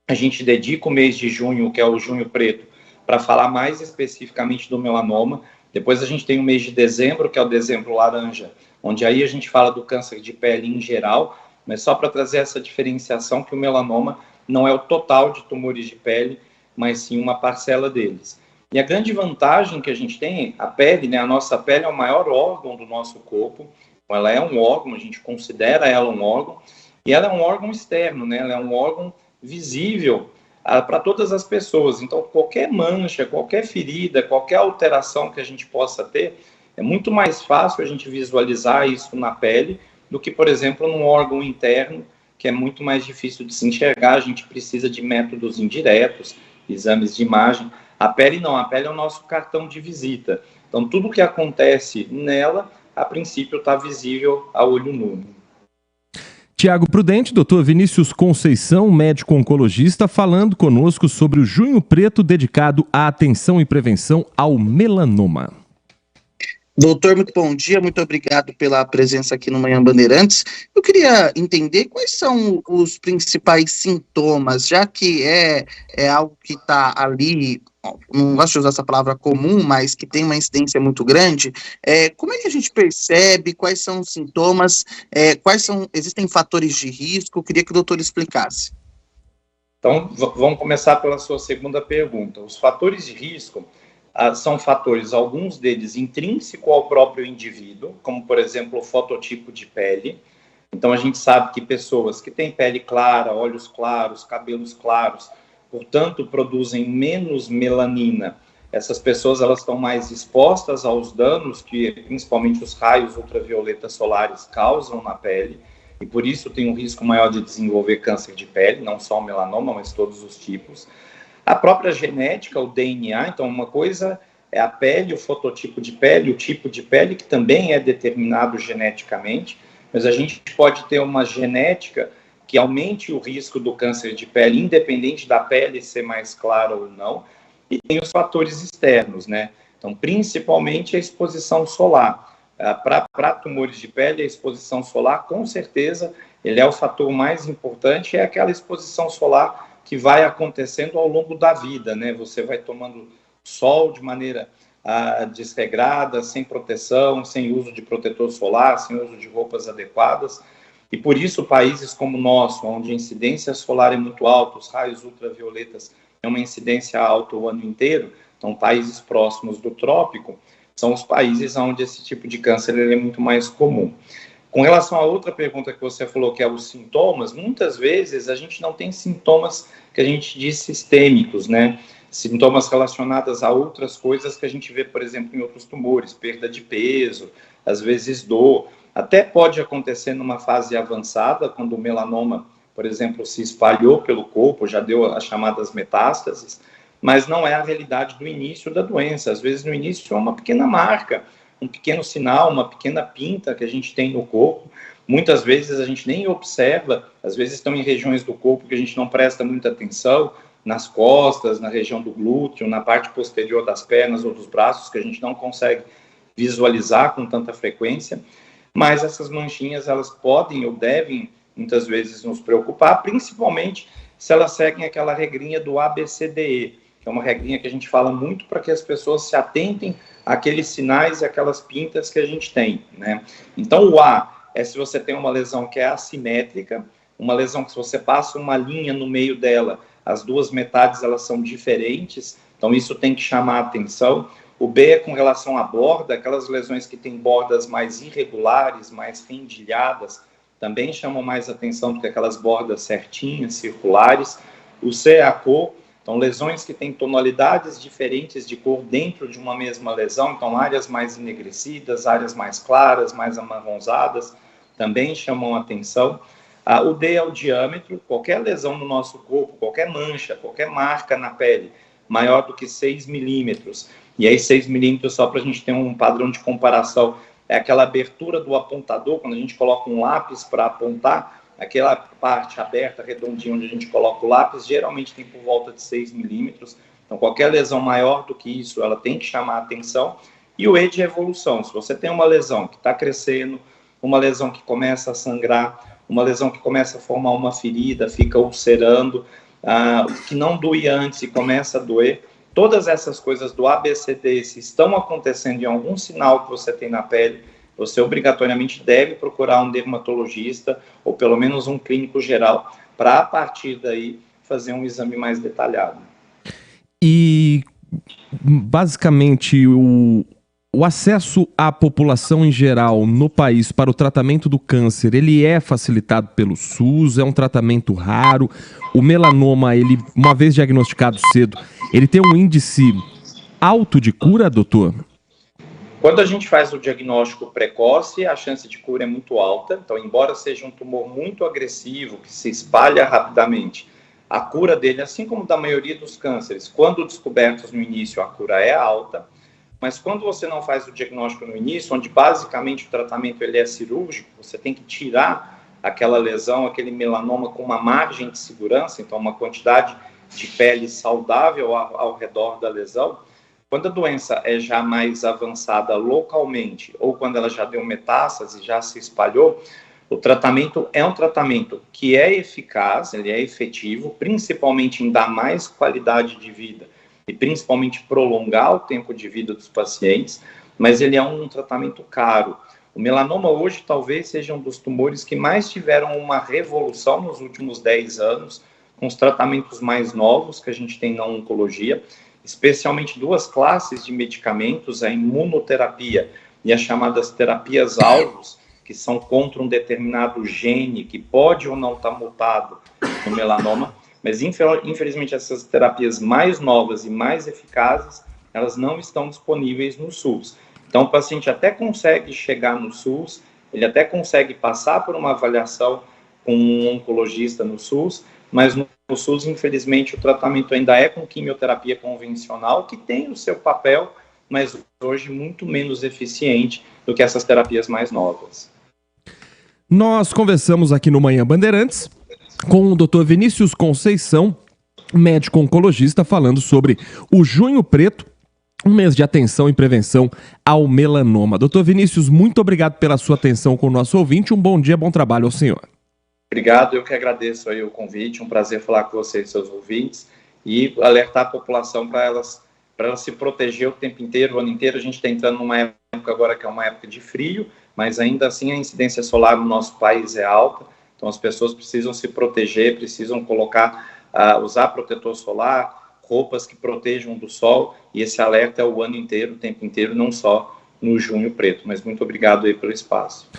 S15: A gente dedica o mês de junho, que é o junho preto, para falar mais especificamente do melanoma. Depois a gente tem o mês de dezembro, que é o dezembro laranja, onde aí a gente fala do câncer de pele em geral, mas só para trazer essa diferenciação que o melanoma não é o total de tumores de pele, mas sim uma parcela deles. E a grande vantagem que a gente tem, a pele, né, a nossa pele é o maior órgão do nosso corpo, ela é um órgão, a gente considera ela um órgão, e ela é um órgão externo, né, ela é um órgão visível para todas as pessoas. Então, qualquer mancha, qualquer ferida, qualquer alteração que a gente possa ter, é muito mais fácil a gente visualizar isso na pele do que, por exemplo, num órgão interno, que é muito mais difícil de se enxergar. A gente precisa de métodos indiretos, exames de imagem. A pele não, a pele é o nosso cartão de visita. Então, tudo que acontece nela, a princípio, está visível a olho nu.
S6: Tiago Prudente, doutor Vinícius Conceição, médico oncologista, falando conosco sobre o Junho Preto dedicado à atenção e prevenção ao melanoma.
S7: Doutor, muito bom dia, muito obrigado pela presença aqui no Manhã Bandeirantes. Eu queria entender quais são os principais sintomas, já que é algo que está ali, não gosto de usar essa palavra comum, mas que tem uma incidência muito grande. Como é que a gente percebe quais são os sintomas, existem fatores de risco? Eu queria que o doutor explicasse.
S15: Então, vamos começar pela sua segunda pergunta. Os fatores de risco são fatores, alguns deles intrínsecos ao próprio indivíduo, como, por exemplo, o fototipo de pele. Então, a gente sabe que pessoas que têm pele clara, olhos claros, cabelos claros, portanto, produzem menos melanina. Essas pessoas elas estão mais expostas aos danos que, principalmente, os raios ultravioletas solares causam na pele, e por isso tem um risco maior de desenvolver câncer de pele, não só o melanoma, mas todos os tipos. A própria genética, o DNA, então uma coisa é a pele, o fototipo de pele, o tipo de pele, que também é determinado geneticamente, mas a gente pode ter uma genética que aumente o risco do câncer de pele, independente da pele ser mais clara ou não, e tem os fatores externos, né? Então, principalmente a exposição solar. Para tumores de pele, a exposição solar, com certeza, ele é o fator mais importante, é aquela exposição solar que vai acontecendo ao longo da vida, né? Você vai tomando sol de maneira desregrada, sem proteção, sem uso de protetor solar, sem uso de roupas adequadas. E por isso, países como o nosso, onde a incidência solar é muito alta, os raios ultravioletas têm uma incidência alta o ano inteiro, então países próximos do trópico, são os países onde esse tipo de câncer ele é muito mais comum. Com relação à outra pergunta que você falou, que é os sintomas, muitas vezes a gente não tem sintomas que a gente diz sistêmicos, né? Sintomas relacionados a outras coisas que a gente vê, por exemplo, em outros tumores, perda de peso, às vezes dor. Até pode acontecer numa fase avançada, quando o melanoma, por exemplo, se espalhou pelo corpo, já deu as chamadas metástases, mas não é a realidade do início da doença. Às vezes, no início, é uma pequena marca, um pequeno sinal, uma pequena pinta que a gente tem no corpo. Muitas vezes a gente nem observa, às vezes estão em regiões do corpo que a gente não presta muita atenção, nas costas, na região do glúteo, na parte posterior das pernas ou dos braços, que a gente não consegue visualizar com tanta frequência, mas essas manchinhas, elas podem ou devem, muitas vezes, nos preocupar, principalmente se elas seguem aquela regrinha do ABCDE, que é uma regrinha que a gente fala muito para que as pessoas se atentem àqueles sinais e aquelas pintas que a gente tem, né? Então, o A é se você tem uma lesão que é assimétrica, uma lesão que se você passa uma linha no meio dela, as duas metades elas são diferentes, então isso tem que chamar a atenção. O B é com relação à borda, aquelas lesões que têm bordas mais irregulares, mais rendilhadas, também chamam mais atenção do que aquelas bordas certinhas, circulares. O C é a cor, então lesões que têm tonalidades diferentes de cor dentro de uma mesma lesão, então áreas mais enegrecidas, áreas mais claras, mais amarronzadas, também chamam atenção. O D é o diâmetro, qualquer lesão no nosso corpo, qualquer mancha, qualquer marca na pele, maior do que 6 milímetros. E aí 6 milímetros, só para a gente ter um padrão de comparação, é aquela abertura do apontador, quando a gente coloca um lápis para apontar, aquela parte aberta, redondinha, onde a gente coloca o lápis, geralmente tem por volta de 6 milímetros. Então, qualquer lesão maior do que isso, ela tem que chamar a atenção. E o E de evolução, se você tem uma lesão que está crescendo, uma lesão que começa a sangrar, uma lesão que começa a formar uma ferida, fica ulcerando, que não doía antes e começa a doer, todas essas coisas do ABCD, se estão acontecendo em algum sinal que você tem na pele, você obrigatoriamente deve procurar um dermatologista ou pelo menos um clínico geral para, a partir daí, fazer um exame mais detalhado.
S6: E, basicamente, o acesso à população em geral no país para o tratamento do câncer, ele é facilitado pelo SUS? É um tratamento raro? O melanoma, ele, uma vez diagnosticado cedo, ele tem um índice alto de cura, doutor?
S15: Quando a gente faz o diagnóstico precoce, a chance de cura é muito alta. Então, embora seja um tumor muito agressivo, que se espalha rapidamente, a cura dele, assim como da maioria dos cânceres, quando descobertos no início, a cura é alta. Mas quando você não faz o diagnóstico no início, onde basicamente o tratamento ele é cirúrgico, você tem que tirar aquela lesão, aquele melanoma com uma margem de segurança, então uma quantidade de pele saudável ao redor da lesão. Quando a doença é já mais avançada localmente, ou quando ela já deu metástase, já se espalhou, o tratamento é um tratamento que é eficaz, ele é efetivo, principalmente em dar mais qualidade de vida e principalmente prolongar o tempo de vida dos pacientes, mas ele é um tratamento caro. O melanoma hoje talvez seja um dos tumores que mais tiveram uma revolução nos últimos 10 anos, com os tratamentos mais novos que a gente tem na oncologia, especialmente duas classes de medicamentos, a imunoterapia e as chamadas terapias-alvos, que são contra um determinado gene que pode ou não estar mutado no melanoma, mas infelizmente essas terapias mais novas e mais eficazes, elas não estão disponíveis no SUS. Então o paciente até consegue chegar no SUS, ele até consegue passar por uma avaliação com um oncologista no SUS, mas no SUS, infelizmente, o tratamento ainda é com quimioterapia convencional, que tem o seu papel, mas hoje muito menos eficiente do que essas terapias mais novas.
S6: Nós conversamos aqui no Manhã Bandeirantes com o Dr. Vinícius Conceição, médico oncologista, falando sobre o Junho Preto, um mês de atenção e prevenção ao melanoma. Dr. Vinícius, muito obrigado pela sua atenção com o nosso ouvinte. Um bom dia, bom trabalho ao senhor.
S15: Obrigado, eu que agradeço aí o convite, um prazer falar com vocês e seus ouvintes e alertar a população para elas se proteger o tempo inteiro, o ano inteiro. A gente está entrando numa época agora que é uma época de frio, mas ainda assim a incidência solar no nosso país é alta, então as pessoas precisam se proteger, precisam usar protetor solar, roupas que protejam do sol, e esse alerta é o ano inteiro, o tempo inteiro, não só no Junho Preto. Mas muito obrigado aí pelo espaço.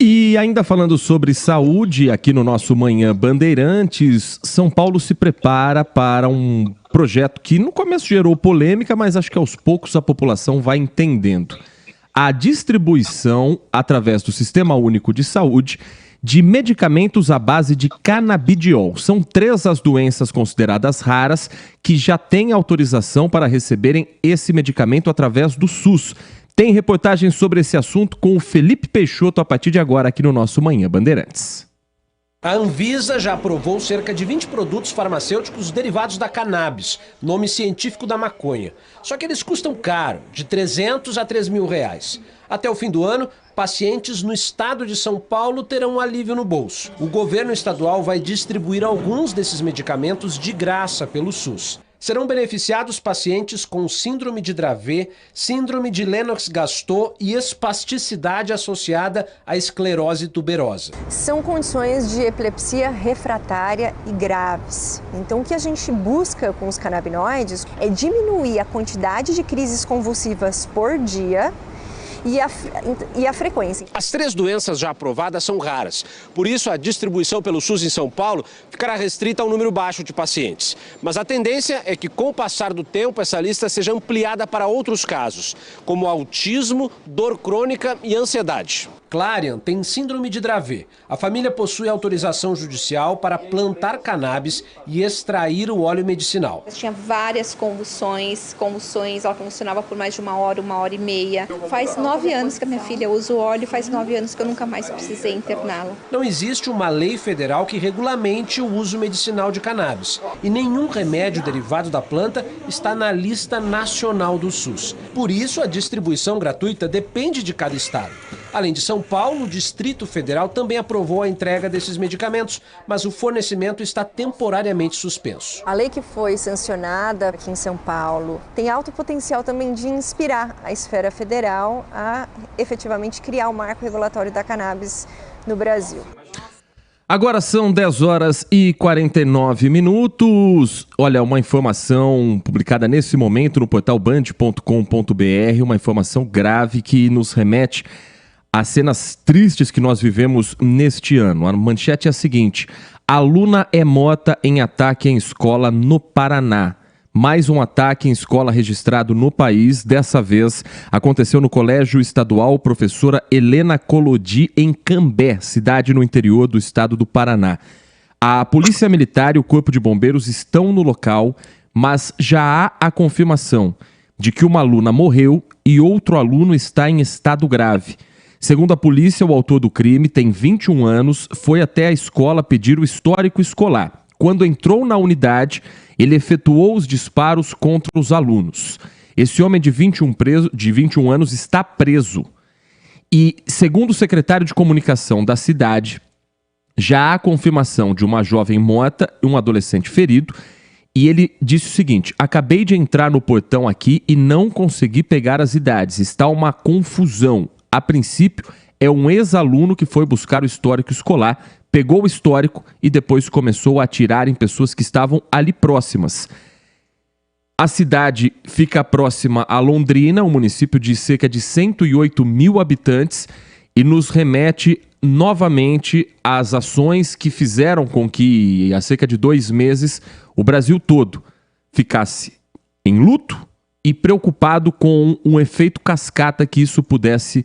S6: E ainda falando sobre saúde, aqui no nosso Manhã Bandeirantes, São Paulo se prepara para um projeto que no começo gerou polêmica, mas acho que aos poucos a população vai entendendo. A distribuição, através do Sistema Único de Saúde, de medicamentos à base de canabidiol. São 3 as doenças consideradas raras que já têm autorização para receberem esse medicamento através do SUS. Tem reportagem sobre esse assunto com o Felipe Peixoto a partir de agora aqui no nosso Manhã Bandeirantes.
S16: A Anvisa já aprovou cerca de 20 produtos farmacêuticos derivados da cannabis, nome científico da maconha. Só que eles custam caro, de R$300 a R$3.000. Até o fim do ano, pacientes no estado de São Paulo terão um alívio no bolso. O governo estadual vai distribuir alguns desses medicamentos de graça pelo SUS. Serão beneficiados pacientes com síndrome de Dravet, síndrome de Lennox-Gastaut e espasticidade associada à esclerose tuberosa.
S17: São condições de epilepsia refratária e graves. Então, o que a gente busca com os canabinoides é diminuir a quantidade de crises convulsivas por dia e a frequência.
S16: As 3 doenças já aprovadas são raras. Por isso, a distribuição pelo SUS em São Paulo ficará restrita a um número baixo de pacientes. Mas a tendência é que, com o passar do tempo, essa lista seja ampliada para outros casos, como autismo, dor crônica e ansiedade. Clarian tem síndrome de Dravet. A família possui autorização judicial para plantar cannabis e extrair o óleo medicinal.
S18: Ela tinha várias convulsões, ela convulsionava por mais de uma hora e meia. Faz 9 anos que a minha filha usa o óleo, faz 9 anos que eu nunca mais precisei interná-la.
S16: Não existe uma lei federal que regulamente o uso medicinal de cannabis. E nenhum remédio derivado da planta está na lista nacional do SUS. Por isso, a distribuição gratuita depende de cada estado. Além de São Paulo, o Distrito Federal também aprovou a entrega desses medicamentos, mas o fornecimento está temporariamente suspenso.
S17: A lei que foi sancionada aqui em São Paulo tem alto potencial também de inspirar a esfera federal a efetivamente criar o marco regulatório da cannabis no Brasil.
S6: Agora são 10 horas e 49 minutos. Olha, uma informação publicada nesse momento no portal band.com.br, uma informação grave que nos remete às cenas tristes que nós vivemos neste ano. A manchete é a seguinte: aluna é morta em ataque em escola no Paraná. Mais um ataque em escola registrado no país. Dessa vez aconteceu no Colégio Estadual Professora Helena Collodi, em Cambé, cidade no interior do estado do Paraná. A Polícia Militar e o Corpo de Bombeiros estão no local, mas já há a confirmação de que uma aluna morreu e outro aluno está em estado grave. Segundo a polícia, o autor do crime tem 21 anos, foi até a escola pedir o histórico escolar. Quando entrou na unidade, ele efetuou os disparos contra os alunos. Esse homem de 21 anos está preso. E, segundo o secretário de comunicação da cidade, já há confirmação de uma jovem morta e um adolescente ferido. E ele disse o seguinte: acabei de entrar no portão aqui e não consegui pegar as idades. Está uma confusão. A princípio, é um ex-aluno que foi buscar o histórico escolar, pegou o histórico e depois começou a atirar em pessoas que estavam ali próximas. A cidade fica próxima a Londrina, um município de cerca de 108 mil habitantes, e nos remete novamente às ações que fizeram com que, há cerca de 2 meses, o Brasil todo ficasse em luto e preocupado com um efeito cascata que isso pudesse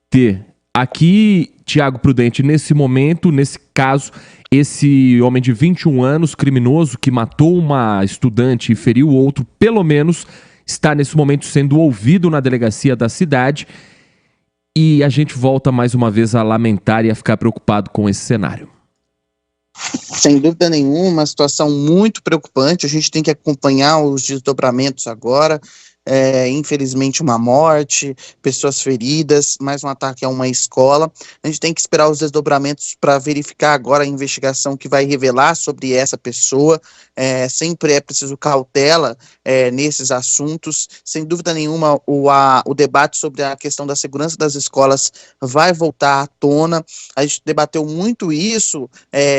S6: ter. Aqui, Tiago Prudente, nesse momento, nesse caso, esse homem de 21 anos, criminoso, que matou uma estudante e feriu outro, pelo menos, está nesse momento sendo ouvido na delegacia da cidade. E a gente volta mais uma vez a lamentar e a ficar preocupado com esse cenário.
S7: Sem dúvida nenhuma, uma situação muito preocupante. A gente tem que acompanhar os desdobramentos agora. Infelizmente uma morte, pessoas feridas, mais um ataque a uma escola. A gente tem que esperar os desdobramentos para verificar agora a investigação que vai revelar sobre essa pessoa. Sempre é preciso cautela nesses assuntos. Sem dúvida nenhuma, o debate sobre a questão da segurança das escolas vai voltar à tona. A gente debateu muito isso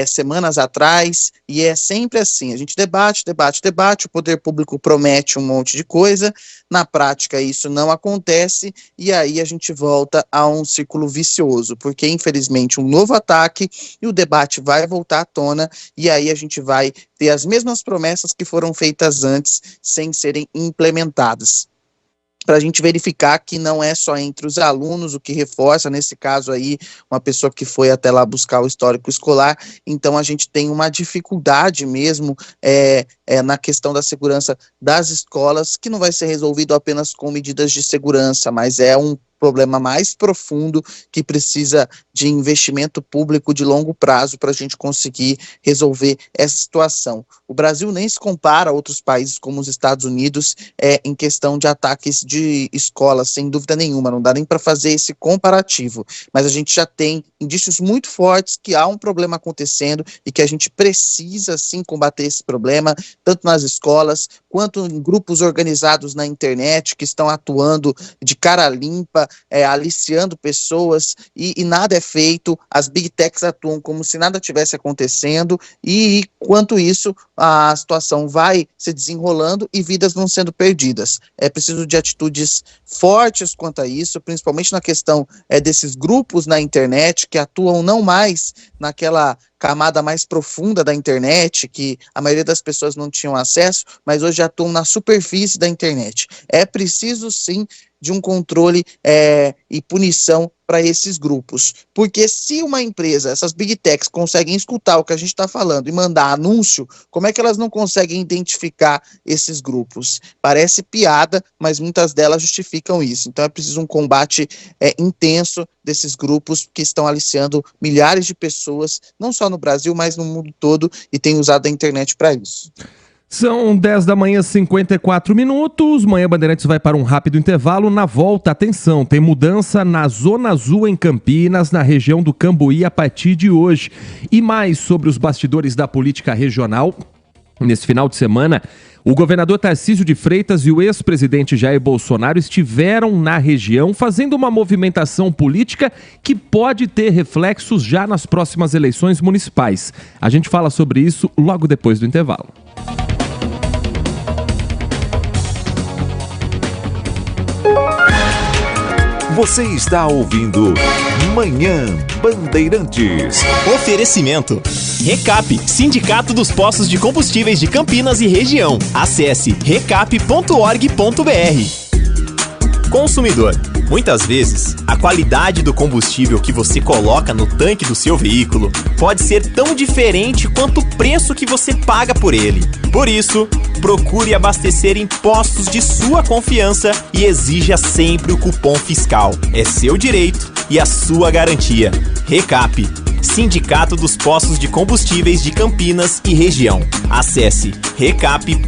S7: semanas atrás, e é sempre assim: a gente debate, o poder público promete um monte de coisa, na prática isso não acontece, e aí a gente volta a um círculo vicioso, porque infelizmente um novo ataque e o debate vai voltar à tona, e aí a gente vai ter as mesmas promessas que foram feitas antes sem serem implementadas. Para a gente verificar que não é só entre os alunos, o que reforça, nesse caso aí, uma pessoa que foi até lá buscar o histórico escolar. Então a gente tem uma dificuldade mesmo na questão da segurança das escolas, que não vai ser resolvido apenas com medidas de segurança, mas é um problema mais profundo que precisa de investimento público de longo prazo para a gente conseguir resolver essa situação. O Brasil nem se compara a outros países como os Estados Unidos em questão de ataques de escolas, sem dúvida nenhuma, não dá nem para fazer esse comparativo, mas a gente já tem indícios muito fortes que há um problema acontecendo e que a gente precisa sim combater esse problema, tanto nas escolas quanto em grupos organizados na internet que estão atuando de cara limpa, aliciando pessoas, e nada é feito. As big techs atuam como se nada tivesse acontecendo, e enquanto isso a situação vai se desenrolando e vidas vão sendo perdidas. É preciso de atitudes fortes quanto a isso, principalmente na questão desses grupos na internet que atuam não mais naquela camada mais profunda da internet, que a maioria das pessoas não tinham acesso, mas hoje atuam na superfície da internet. É preciso sim de um controle e punição para esses grupos. Porque se uma empresa, essas big techs, conseguem escutar o que a gente está falando e mandar anúncio, como é que elas não conseguem identificar esses grupos? Parece piada, mas muitas delas justificam isso. Então é preciso um combate intenso desses grupos que estão aliciando milhares de pessoas, não só no Brasil, mas no mundo todo, e têm usado a internet para isso.
S6: São 10 da manhã, 54 minutos. Manhã Bandeirantes vai para um rápido intervalo. Na volta, atenção, tem mudança na Zona Azul em Campinas, na região do Cambuí, a partir de hoje. E mais sobre os bastidores da política regional. Nesse final de semana, o governador Tarcísio de Freitas e o ex-presidente Jair Bolsonaro estiveram na região fazendo uma movimentação política que pode ter reflexos já nas próximas eleições municipais. A gente fala sobre isso logo depois do intervalo.
S2: Você está ouvindo Manhã Bandeirantes.
S5: Oferecimento. Recap, Sindicato dos Postos de Combustíveis de Campinas e Região. Acesse recap.org.br. Consumidor. Muitas vezes, a qualidade do combustível que você coloca no tanque do seu veículo pode ser tão diferente quanto o preço que você paga por ele. Por isso, procure abastecer em postos de sua confiança e exija sempre o cupom fiscal. É seu direito e a sua garantia. Recap, Sindicato dos Postos de Combustíveis de Campinas e Região. Acesse recap.org.br.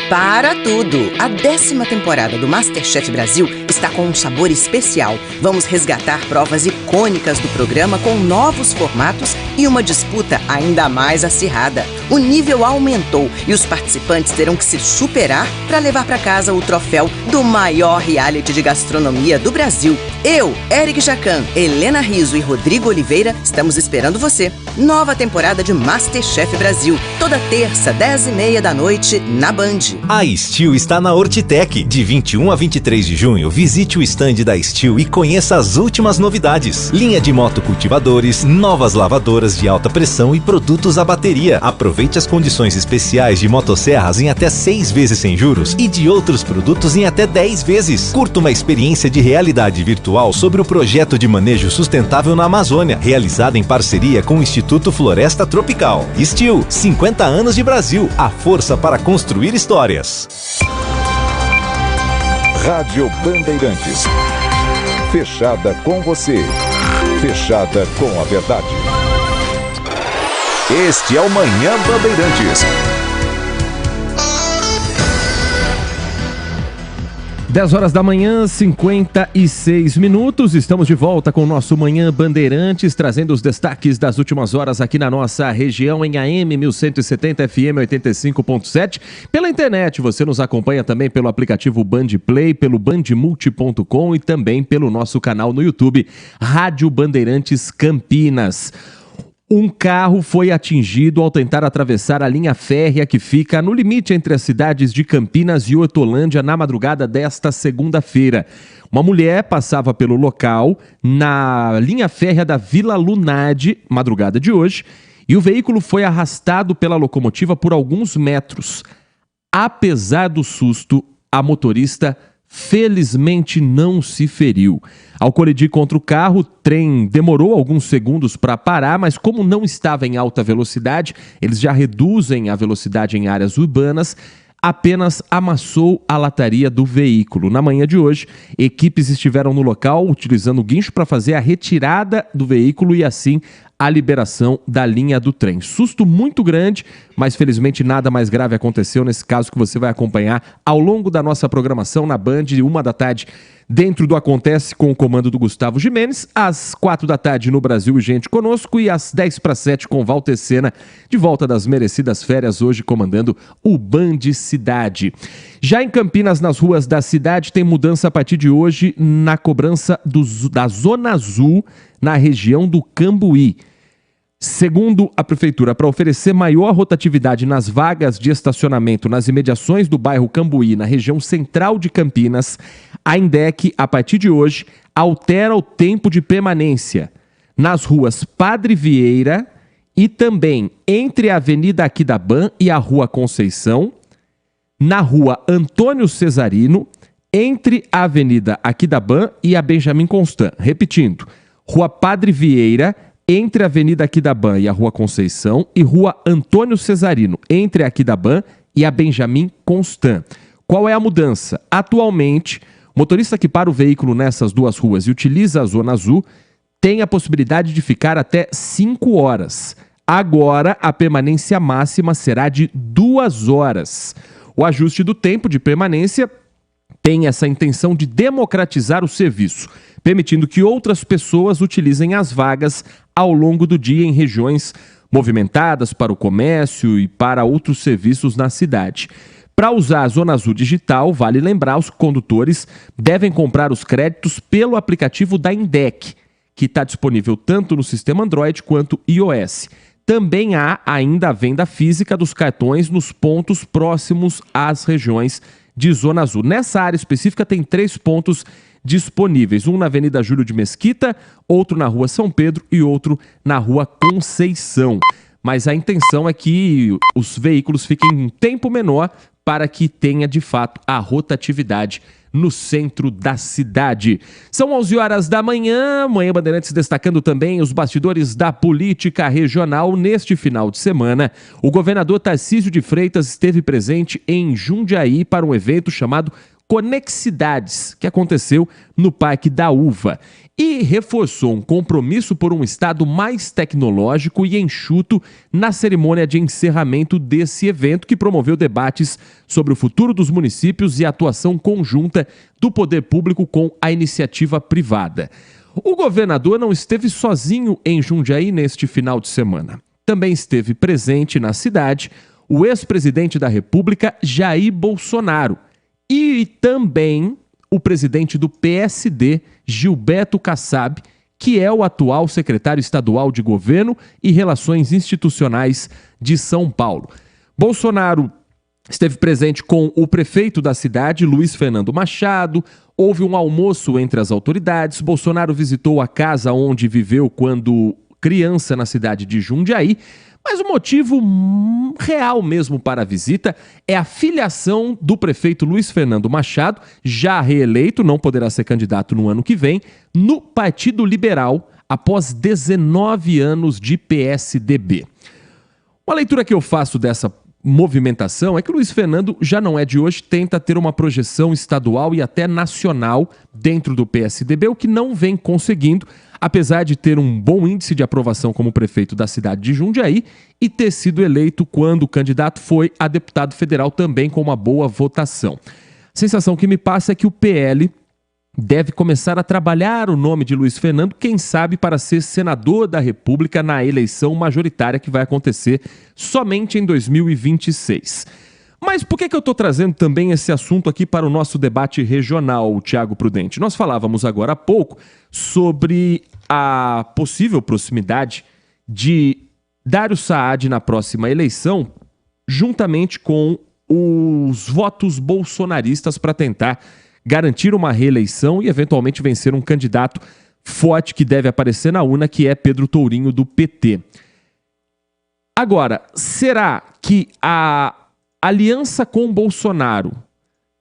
S19: Para tudo! A 10ª temporada do MasterChef Brasil está com um sabor especial. Vamos resgatar provas icônicas do programa com novos formatos e uma disputa ainda mais acirrada. O nível aumentou e os participantes terão que se superar para levar para casa o troféu do maior reality de gastronomia do Brasil. Eu, Eric Jacan, Helena Rizzo e Rodrigo Oliveira estamos esperando você. Nova temporada de MasterChef Brasil, toda terça, 10h30 da noite, na Band.
S5: A Steel está na Hortitec. De 21 a 23 de junho, visite o stand da Steel e conheça as últimas novidades. Linha de motocultivadores, novas lavadoras de alta pressão e produtos a bateria. Aproveite as condições especiais de motosserras em até 6 vezes sem juros e de outros produtos em até 10 vezes. Curta uma experiência de realidade virtual sobre o projeto de manejo sustentável na Amazônia, realizado em parceria com o Instituto Floresta Tropical. Steel, 50 anos de Brasil, a força para construir histórias.
S2: Rádio Bandeirantes. Fechada com você. Fechada com a verdade. Este é o Manhã Bandeirantes.
S6: 10 horas da manhã, 56 minutos. Estamos de volta com o nosso Manhã Bandeirantes, trazendo os destaques das últimas horas aqui na nossa região em AM 1170 FM 85.7. Pela internet, você nos acompanha também pelo aplicativo Bandplay, pelo bandmulti.com e também pelo nosso canal no YouTube, Rádio Bandeirantes Campinas. Um carro foi atingido ao tentar atravessar a linha férrea que fica no limite entre as cidades de Campinas e Hortolândia na madrugada desta segunda-feira. Uma mulher passava pelo local na linha férrea da Vila Lunardi, madrugada de hoje, e o veículo foi arrastado pela locomotiva por alguns metros. Apesar do susto, a motorista felizmente não se feriu. Ao colidir contra o carro, o trem demorou alguns segundos para parar, mas como não estava em alta velocidade, eles já reduzem a velocidade em áreas urbanas, apenas amassou a lataria do veículo. Na manhã de hoje, equipes estiveram no local utilizando o guincho para fazer a retirada do veículo e assim a liberação da linha do trem. Susto muito grande, mas felizmente nada mais grave aconteceu nesse caso que você vai acompanhar ao longo da nossa programação na Band, 13h, dentro do Acontece com o comando do Gustavo Gimenez, às 16h no Brasil e Gente Conosco e às 6:50 com Walter Sena, de volta das merecidas férias, hoje comandando o Band Cidade. Já em Campinas, nas ruas da cidade, tem mudança a partir de hoje na cobrança da Zona Azul, na região do Cambuí. Segundo a Prefeitura, para oferecer maior rotatividade nas vagas de estacionamento nas imediações do bairro Cambuí, na região central de Campinas, a INDEC, a partir de hoje, altera o tempo de permanência nas ruas Padre Vieira e também entre a Avenida Aquidaban e a Rua Conceição, na Rua Antônio Cesarino entre a Avenida Aquidaban e a Benjamin Constant. Repetindo, Rua Padre Vieira, entre a Avenida Aquidaban e a Rua Conceição, e Rua Antônio Cesarino, entre a Aquidaban e a Benjamin Constant. Qual é a mudança? Atualmente, o motorista que para o veículo nessas duas ruas e utiliza a Zona Azul tem a possibilidade de ficar até 5 horas. Agora, a permanência máxima será de 2 horas. O ajuste do tempo de permanência tem essa intenção de democratizar o serviço, permitindo que outras pessoas utilizem as vagas ao longo do dia em regiões movimentadas para o comércio e para outros serviços na cidade. Para usar a Zona Azul Digital, vale lembrar, os condutores devem comprar os créditos pelo aplicativo da Indec, que está disponível tanto no sistema Android quanto iOS. Também há ainda a venda física dos cartões nos pontos próximos às regiões de Zona Azul. Nessa área específica tem 3 pontos disponíveis, um na Avenida Júlio de Mesquita, outro na Rua São Pedro e outro na Rua Conceição. Mas a intenção é que os veículos fiquem um tempo menor para que tenha de fato a rotatividade no centro da cidade. São 11 horas da manhã, Manhã Bandeirantes destacando também os bastidores da política regional. Neste final de semana, o governador Tarcísio de Freitas esteve presente em Jundiaí para um evento chamado Conexidades, que aconteceu no Parque da Uva, e reforçou um compromisso por um estado mais tecnológico e enxuto na cerimônia de encerramento desse evento, que promoveu debates sobre o futuro dos municípios e a atuação conjunta do poder público com a iniciativa privada. O governador não esteve sozinho em Jundiaí neste final de semana. Também esteve presente na cidade o ex-presidente da República, Jair Bolsonaro, e também o presidente do PSD, Gilberto Kassab, que é o atual secretário estadual de Governo e Relações Institucionais de São Paulo. Bolsonaro esteve presente com o prefeito da cidade, Luiz Fernando Machado. Houve um almoço entre as autoridades. Bolsonaro visitou a casa onde viveu quando criança na cidade de Jundiaí. Mas o motivo real mesmo para a visita é a filiação do prefeito Luiz Fernando Machado, já reeleito, não poderá ser candidato no ano que vem, no Partido Liberal, após 19 anos de PSDB. Uma leitura que eu faço dessa movimentação é que o Luiz Fernando já não é de hoje, tenta ter uma projeção estadual e até nacional dentro do PSDB, o que não vem conseguindo, apesar de ter um bom índice de aprovação como prefeito da cidade de Jundiaí e ter sido eleito quando o candidato foi a deputado federal também com uma boa votação. A sensação que me passa é que o PL deve começar a trabalhar o nome de Luiz Fernando, quem sabe para ser senador da República na eleição majoritária que vai acontecer somente em 2026. Mas por que eu estou trazendo também esse assunto aqui para o nosso debate regional, Tiago Prudente? Nós falávamos agora há pouco sobre a possível proximidade de Dário Saad na próxima eleição, juntamente com os votos bolsonaristas para tentar garantir uma reeleição e eventualmente vencer um candidato forte que deve aparecer na urna, que é Pedro Tourinho, do PT. Agora, será que a aliança com Bolsonaro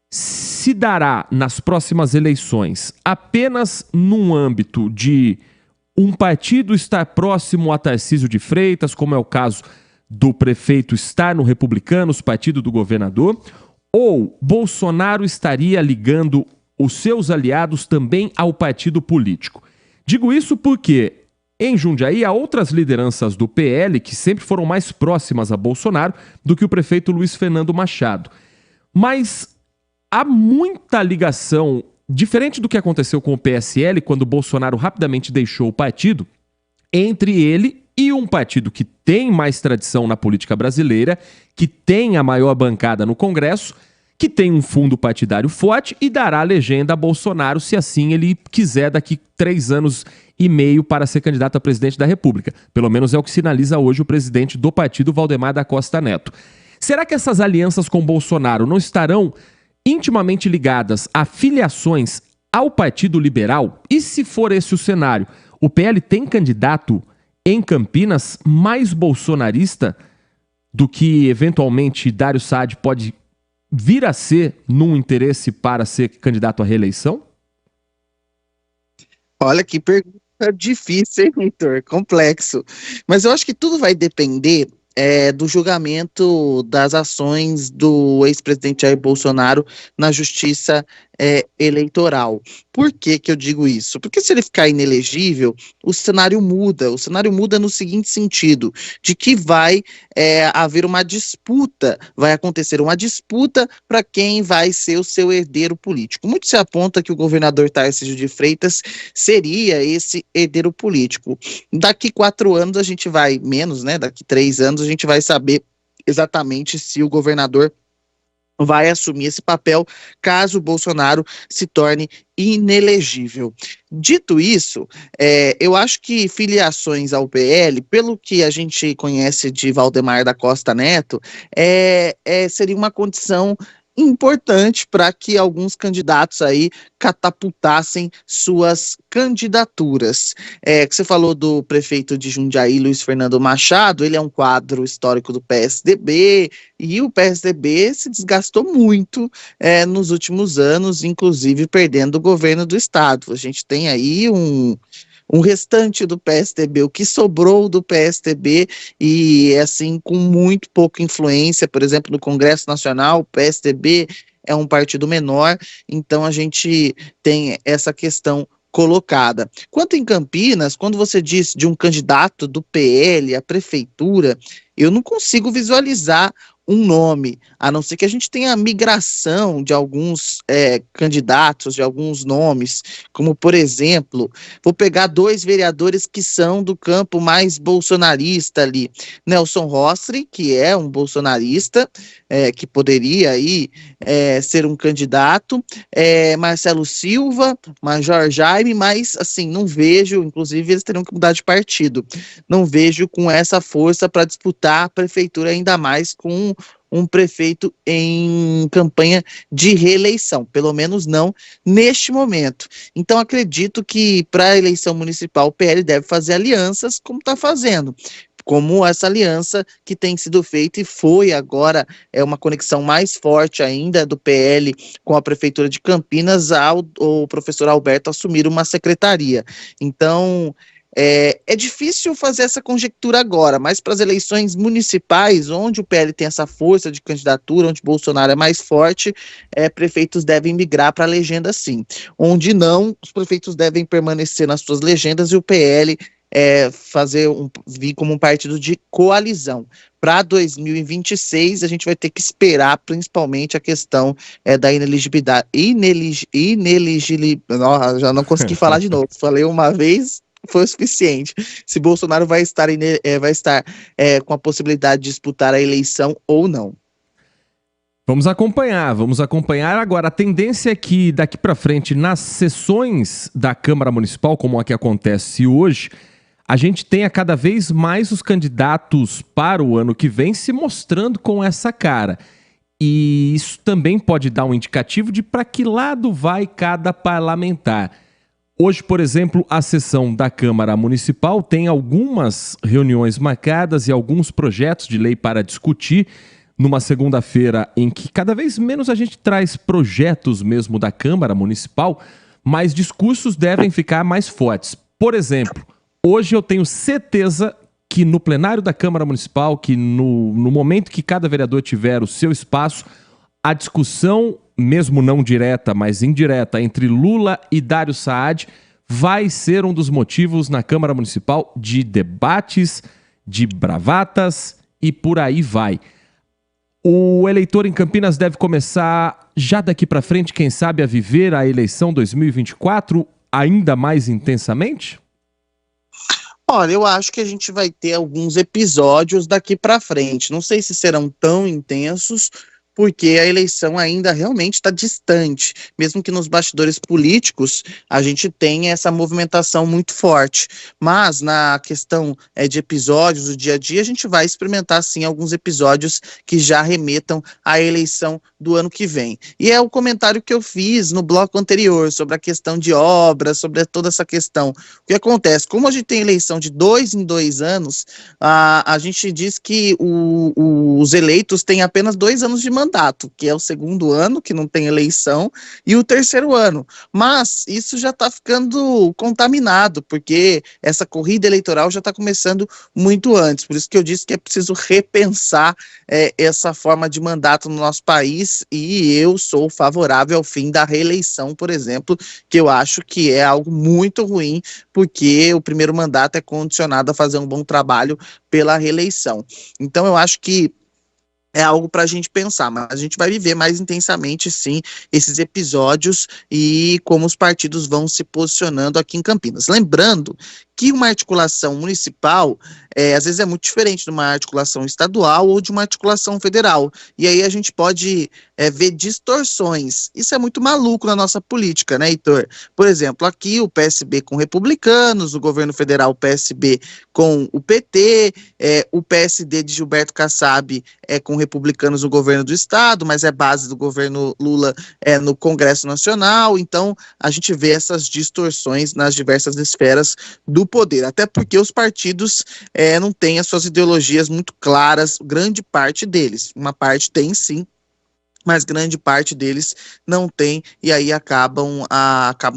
S6: se dará nas próximas eleições apenas num âmbito de um partido estar próximo a Tarcísio de Freitas, como é o caso do prefeito estar no Republicanos, partido do governador, ou Bolsonaro estaria ligando os seus aliados também ao partido político? Digo isso porque em Jundiaí há outras lideranças do PL que sempre foram mais próximas a Bolsonaro do que o prefeito Luiz Fernando Machado. Mas há muita ligação, diferente do que aconteceu com o PSL, quando Bolsonaro rapidamente deixou o partido, entre ele e um partido que tem mais tradição na política brasileira, que tem a maior bancada no Congresso, que tem um fundo partidário forte e dará legenda a Bolsonaro se assim ele quiser daqui 3 anos e meio para ser candidato a presidente da República. Pelo menos é o que sinaliza hoje o presidente do partido, Valdemar da Costa Neto. Será que essas alianças com Bolsonaro não estarão intimamente ligadas a filiações ao Partido Liberal? E se for esse o cenário, o PL tem candidato em Campinas mais bolsonarista do que eventualmente Dário Saad pode vir a ser num interesse para ser candidato à reeleição?
S7: Olha que pergunta difícil, hein, Heitor? Complexo. Mas eu acho que tudo vai depender do julgamento das ações do ex-presidente Jair Bolsonaro na justiça eleitoral. Por que eu digo isso? Porque se ele ficar inelegível, o cenário muda. O cenário muda no seguinte sentido, de que vai haver uma disputa, vai acontecer uma disputa para quem vai ser o seu herdeiro político. Muito se aponta que o governador Tarcísio de Freitas seria esse herdeiro político. Daqui 4 anos a gente vai, menos, né? Daqui 3 anos a gente vai saber exatamente se o governador vai assumir esse papel caso o Bolsonaro se torne inelegível. Dito isso, eu acho que filiações ao PL, pelo que a gente conhece de Valdemar da Costa Neto, seria uma condição importante para que alguns candidatos aí catapultassem suas candidaturas. Que você falou do prefeito de Jundiaí, Luiz Fernando Machado, ele é um quadro histórico do PSDB, e o PSDB se desgastou muito nos últimos anos, inclusive perdendo o governo do estado. A gente tem aí um restante do PSDB, o que sobrou do PSDB, e assim, com muito pouca influência, por exemplo, no Congresso Nacional, o PSDB é um partido menor, então a gente tem essa questão colocada. Quanto em Campinas, quando você diz de um candidato do PL à prefeitura, eu não consigo visualizar um nome, a não ser que a gente tenha a migração de alguns candidatos, de alguns nomes, como, por exemplo, vou pegar 2 vereadores que são do campo mais bolsonarista ali, Nelson Rossi, que é um bolsonarista, que poderia aí ser um candidato, Marcelo Silva, Major Jaime, mas assim, não vejo, inclusive eles teriam que mudar de partido, não vejo com essa força para disputar a prefeitura, ainda mais com um prefeito em campanha de reeleição, pelo menos não neste momento. Então acredito que para a eleição municipal o PL deve fazer alianças como está fazendo, como essa aliança que tem sido feita e foi agora uma conexão mais forte ainda do PL com a Prefeitura de Campinas ao o professor Alberto assumir uma secretaria. Então, é difícil fazer essa conjectura agora, mas para as eleições municipais, onde o PL tem essa força de candidatura, onde Bolsonaro é mais forte, prefeitos devem migrar para a legenda sim. Onde não, os prefeitos devem permanecer nas suas legendas e o PL vir como um partido de coalizão. Para 2026, a gente vai ter que esperar principalmente a questão da ineligibilidade. Já não consegui falar de novo, falei uma vez, foi o suficiente. Se Bolsonaro vai estar com a possibilidade de disputar a eleição ou não.
S6: Vamos acompanhar. Agora, a tendência é que daqui para frente, nas sessões da Câmara Municipal, como a que acontece hoje, a gente tenha cada vez mais os candidatos para o ano que vem se mostrando com essa cara. E isso também pode dar um indicativo de para que lado vai cada parlamentar. Hoje, por exemplo, a sessão da Câmara Municipal tem algumas reuniões marcadas e alguns projetos de lei para discutir numa segunda-feira em que cada vez menos a gente traz projetos mesmo da Câmara Municipal, mas discursos devem ficar mais fortes. Por exemplo, hoje eu tenho certeza que no plenário da Câmara Municipal, que no momento que cada vereador tiver o seu espaço, a discussão, mesmo não direta, mas indireta, entre Lula e Dário Saad, vai ser um dos motivos na Câmara Municipal de debates, de bravatas e por aí vai. O eleitor em Campinas deve começar já daqui para frente, quem sabe, a viver a eleição 2024 ainda mais intensamente?
S7: Olha, eu acho que a gente vai ter alguns episódios daqui para frente. Não sei se serão tão intensos, porque a eleição ainda realmente está distante, mesmo que nos bastidores políticos a gente tenha essa movimentação muito forte, mas na questão de episódios do dia a dia, a gente vai experimentar sim alguns episódios que já remetam à eleição do ano que vem. E é o comentário que eu fiz no bloco anterior, sobre a questão de obras, sobre toda essa questão. O que acontece? Como a gente tem eleição de 2 em 2 anos, a gente diz que os eleitos têm apenas 2 anos de mandato. mandato, que é o segundo ano, que não tem eleição, e o terceiro ano. Mas isso já está ficando contaminado, porque essa corrida eleitoral já está começando muito antes. Por isso que eu disse que é preciso repensar essa forma de mandato no nosso país, e eu sou favorável ao fim da reeleição, por exemplo, que eu acho que é algo muito ruim, porque o primeiro mandato é condicionado a fazer um bom trabalho pela reeleição. Então eu acho que é algo para a gente pensar, mas a gente vai viver mais intensamente, sim, esses episódios e como os partidos vão se posicionando aqui em Campinas. Lembrando que uma articulação municipal, às vezes é muito diferente de uma articulação estadual ou de uma articulação federal. E aí a gente pode ver distorções. Isso é muito maluco na nossa política, né, Heitor? Por exemplo, aqui o PSB com republicanos, o governo federal o PSB com o PT, o PSD de Gilberto Kassab com republicanos no governo do estado, mas é base do governo Lula no Congresso Nacional. Então, a gente vê essas distorções nas diversas esferas do poder, até porque os partidos não têm as suas ideologias muito claras, grande parte deles, uma parte tem sim, mas grande parte deles não tem, e aí acabam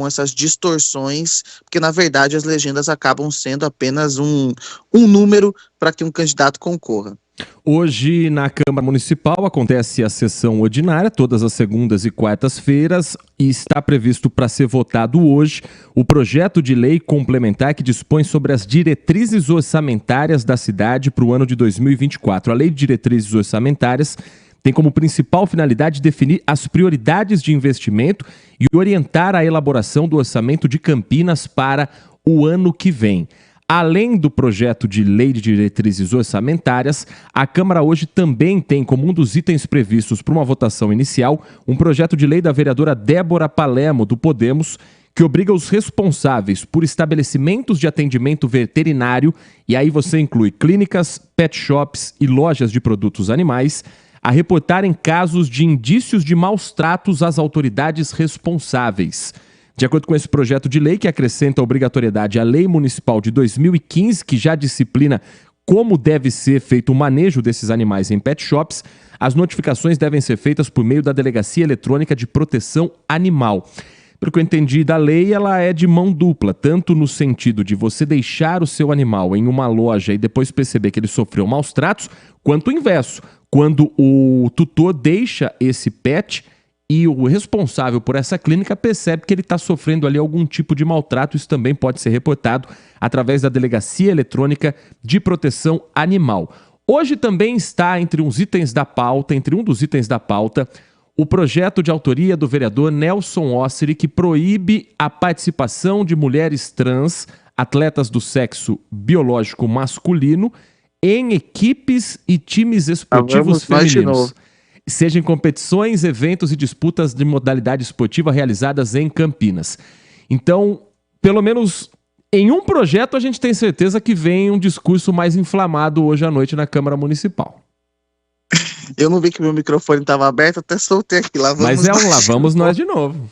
S7: essas distorções, porque na verdade as legendas acabam sendo apenas um número para que um candidato concorra.
S6: Hoje, na Câmara Municipal, acontece a sessão ordinária, todas as segundas e quartas-feiras, e está previsto para ser votado hoje o projeto de lei complementar que dispõe sobre as diretrizes orçamentárias da cidade para o ano de 2024. A Lei de Diretrizes Orçamentárias tem como principal finalidade definir as prioridades de investimento e orientar a elaboração do orçamento de Campinas para o ano que vem. Além do projeto de lei de diretrizes orçamentárias, a Câmara hoje também tem como um dos itens previstos para uma votação inicial um projeto de lei da vereadora Débora Palermo, do Podemos, que obriga os responsáveis por estabelecimentos de atendimento veterinário, e aí você inclui clínicas, pet shops e lojas de produtos animais, a reportarem casos de indícios de maus tratos às autoridades responsáveis. De acordo com esse projeto de lei, que acrescenta a obrigatoriedade à Lei Municipal de 2015, que já disciplina como deve ser feito o manejo desses animais em pet shops, as notificações devem ser feitas por meio da Delegacia Eletrônica de Proteção Animal. Pelo que eu entendi da lei, ela é de mão dupla, tanto no sentido de você deixar o seu animal em uma loja e depois perceber que ele sofreu maus tratos, quanto o inverso, quando o tutor deixa esse pet e o responsável por essa clínica percebe que ele está sofrendo ali algum tipo de maltrato. Isso também pode ser reportado através da Delegacia Eletrônica de Proteção Animal. Hoje também está entre um dos itens da pauta, o projeto de autoria do vereador Nelson Osseri, que proíbe a participação de mulheres trans, atletas do sexo biológico masculino, em equipes e times esportivos femininos, seja em competições, eventos e disputas de modalidade esportiva realizadas em Campinas. Então, pelo menos em um projeto, a gente tem certeza que vem um discurso mais inflamado hoje à noite na Câmara Municipal.
S7: Eu não vi que meu microfone estava aberto, até soltei aqui. Lá
S6: vamos nós de novo.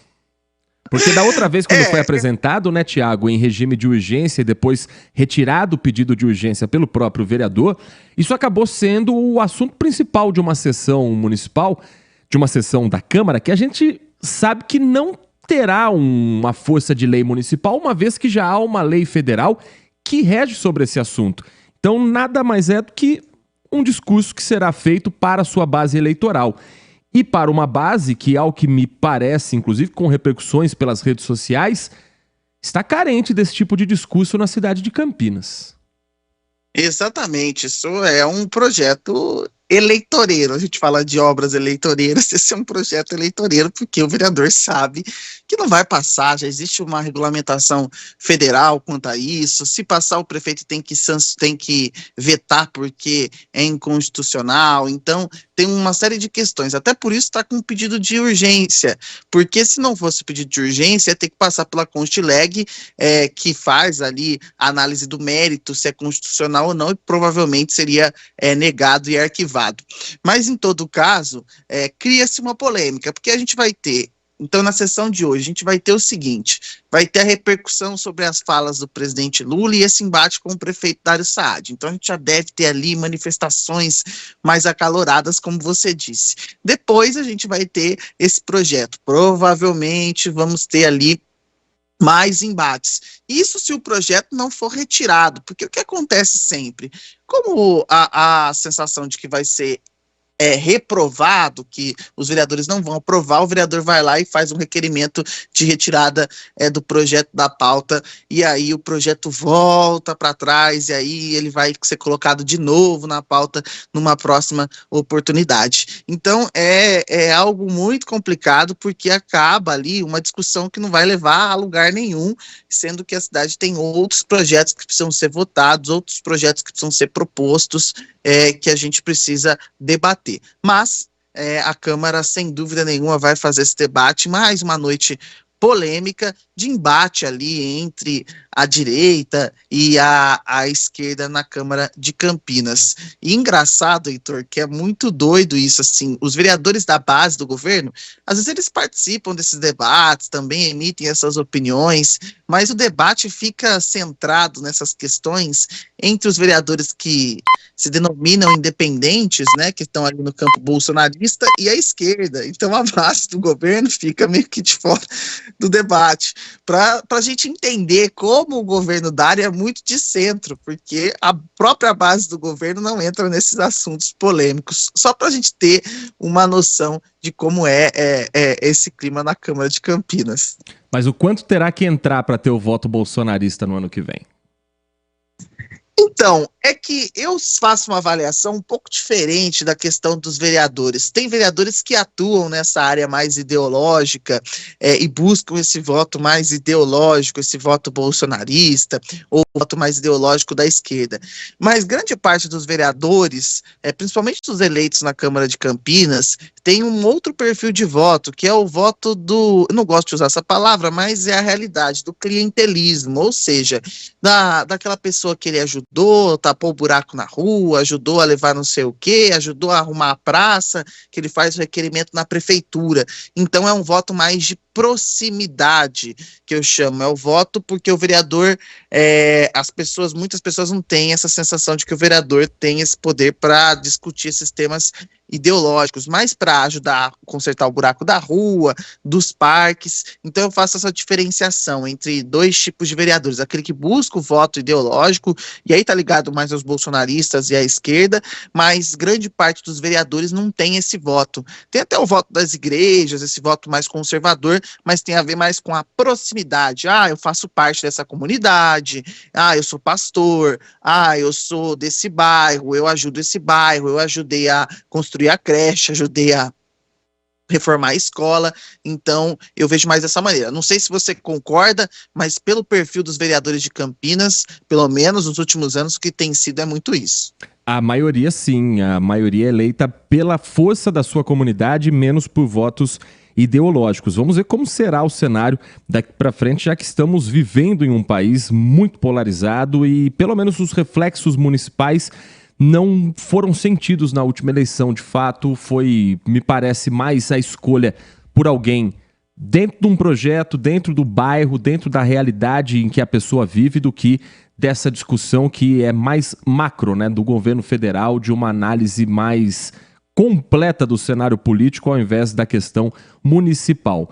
S6: Porque da outra vez, quando foi apresentado, né, Tiago, em regime de urgência e depois retirado o pedido de urgência pelo próprio vereador, isso acabou sendo o assunto principal de uma sessão municipal, de uma sessão da Câmara, que a gente sabe que não terá uma força de lei municipal, uma vez que já há uma lei federal que rege sobre esse assunto. Então, nada mais é do que um discurso que será feito para a sua base eleitoral. E para uma base que, ao que me parece, inclusive com repercussões pelas redes sociais, está carente desse tipo de discurso na cidade de Campinas.
S7: Exatamente, isso é um projeto eleitoreiro. A gente fala de obras eleitoreiras, esse é um projeto eleitoreiro, porque o vereador sabe que não vai passar, já existe uma regulamentação federal quanto a isso. Se passar, o prefeito tem que vetar porque é inconstitucional. Então, tem uma série de questões. Até por isso está com um pedido de urgência, porque se não fosse pedido de urgência, ia ter que passar pela Constileg, que faz ali a análise do mérito, se é constitucional ou não, e provavelmente seria negado e arquivado. Mas, em todo caso, cria-se uma polêmica, porque a gente vai ter Então, na sessão de hoje, a gente vai ter o seguinte, vai ter a repercussão sobre as falas do presidente Lula e esse embate com o prefeito Dário Saad. Então, a gente já deve ter ali manifestações mais acaloradas, como você disse. Depois, a gente vai ter esse projeto. Provavelmente, vamos ter ali mais embates. Isso se o projeto não for retirado, porque o que acontece sempre? Como a sensação de que vai ser reprovado, que os vereadores não vão aprovar, o vereador vai lá e faz um requerimento de retirada do projeto da pauta, e aí o projeto volta para trás, e aí ele vai ser colocado de novo na pauta numa próxima oportunidade. Então é algo muito complicado, porque acaba ali uma discussão que não vai levar a lugar nenhum, sendo que a cidade tem outros projetos que precisam ser votados, outros projetos que precisam ser propostos, que a gente precisa debater. Mas a Câmara, sem dúvida nenhuma, vai fazer esse debate, mais uma noite polêmica, de embate ali entre a direita e a esquerda na Câmara de Campinas. E engraçado, Heitor, que é muito doido isso, assim, os vereadores da base do governo, às vezes eles participam desses debates, também emitem essas opiniões, mas o debate fica centrado nessas questões entre os vereadores que se denominam independentes, né, que estão ali no campo bolsonarista, e a esquerda. Então a base do governo fica meio que de fora do debate, para a gente entender como o governo Dário é muito de centro, porque a própria base do governo não entra nesses assuntos polêmicos, só para a gente ter uma noção de como é esse clima na Câmara de Campinas.
S6: Mas o quanto terá que entrar para ter o voto bolsonarista no ano que vem?
S7: Então, é que eu faço uma avaliação um pouco diferente da questão dos vereadores. Tem vereadores que atuam nessa área mais ideológica e buscam esse voto mais ideológico, esse voto bolsonarista, ou voto mais ideológico da esquerda. Mas grande parte dos vereadores, principalmente dos eleitos na Câmara de Campinas, tem um outro perfil de voto, que é o voto do, eu não gosto de usar essa palavra, mas é a realidade, do clientelismo, ou seja, daquela pessoa que ele ajudou, tapou o buraco na rua, ajudou a levar não sei o quê, ajudou a arrumar a praça, que ele faz o requerimento na prefeitura. Então é um voto mais de proximidade, que eu chamo, é o voto porque o vereador, muitas pessoas não têm essa sensação de que o vereador tem esse poder para discutir esses temas ideológicos, mas para ajudar a consertar o buraco da rua, dos parques. Então eu faço essa diferenciação entre dois tipos de vereadores, aquele que busca o voto ideológico, e aí tá ligado mais aos bolsonaristas e à esquerda, mas grande parte dos vereadores não tem esse voto. Tem até o voto das igrejas, esse voto mais conservador, mas tem a ver mais com a proximidade. Eu faço parte dessa comunidade, eu sou pastor, eu sou desse bairro, eu ajudo esse bairro, eu ajudei a construir a creche, ajudei a reformar a escola. Então eu vejo mais dessa maneira. Não sei se você concorda, mas pelo perfil dos vereadores de Campinas, pelo menos nos últimos anos, o que tem sido é muito isso.
S6: A maioria sim, a maioria é eleita pela força da sua comunidade, menos por votos ideológicos. Vamos ver como será o cenário daqui para frente, já que estamos vivendo em um país muito polarizado e pelo menos os reflexos municipais não foram sentidos na última eleição. De fato, foi, me parece, mais a escolha por alguém dentro de um projeto, dentro do bairro, dentro da realidade em que a pessoa vive, do que dessa discussão que é mais macro, né, do governo federal, de uma análise mais completa do cenário político ao invés da questão municipal.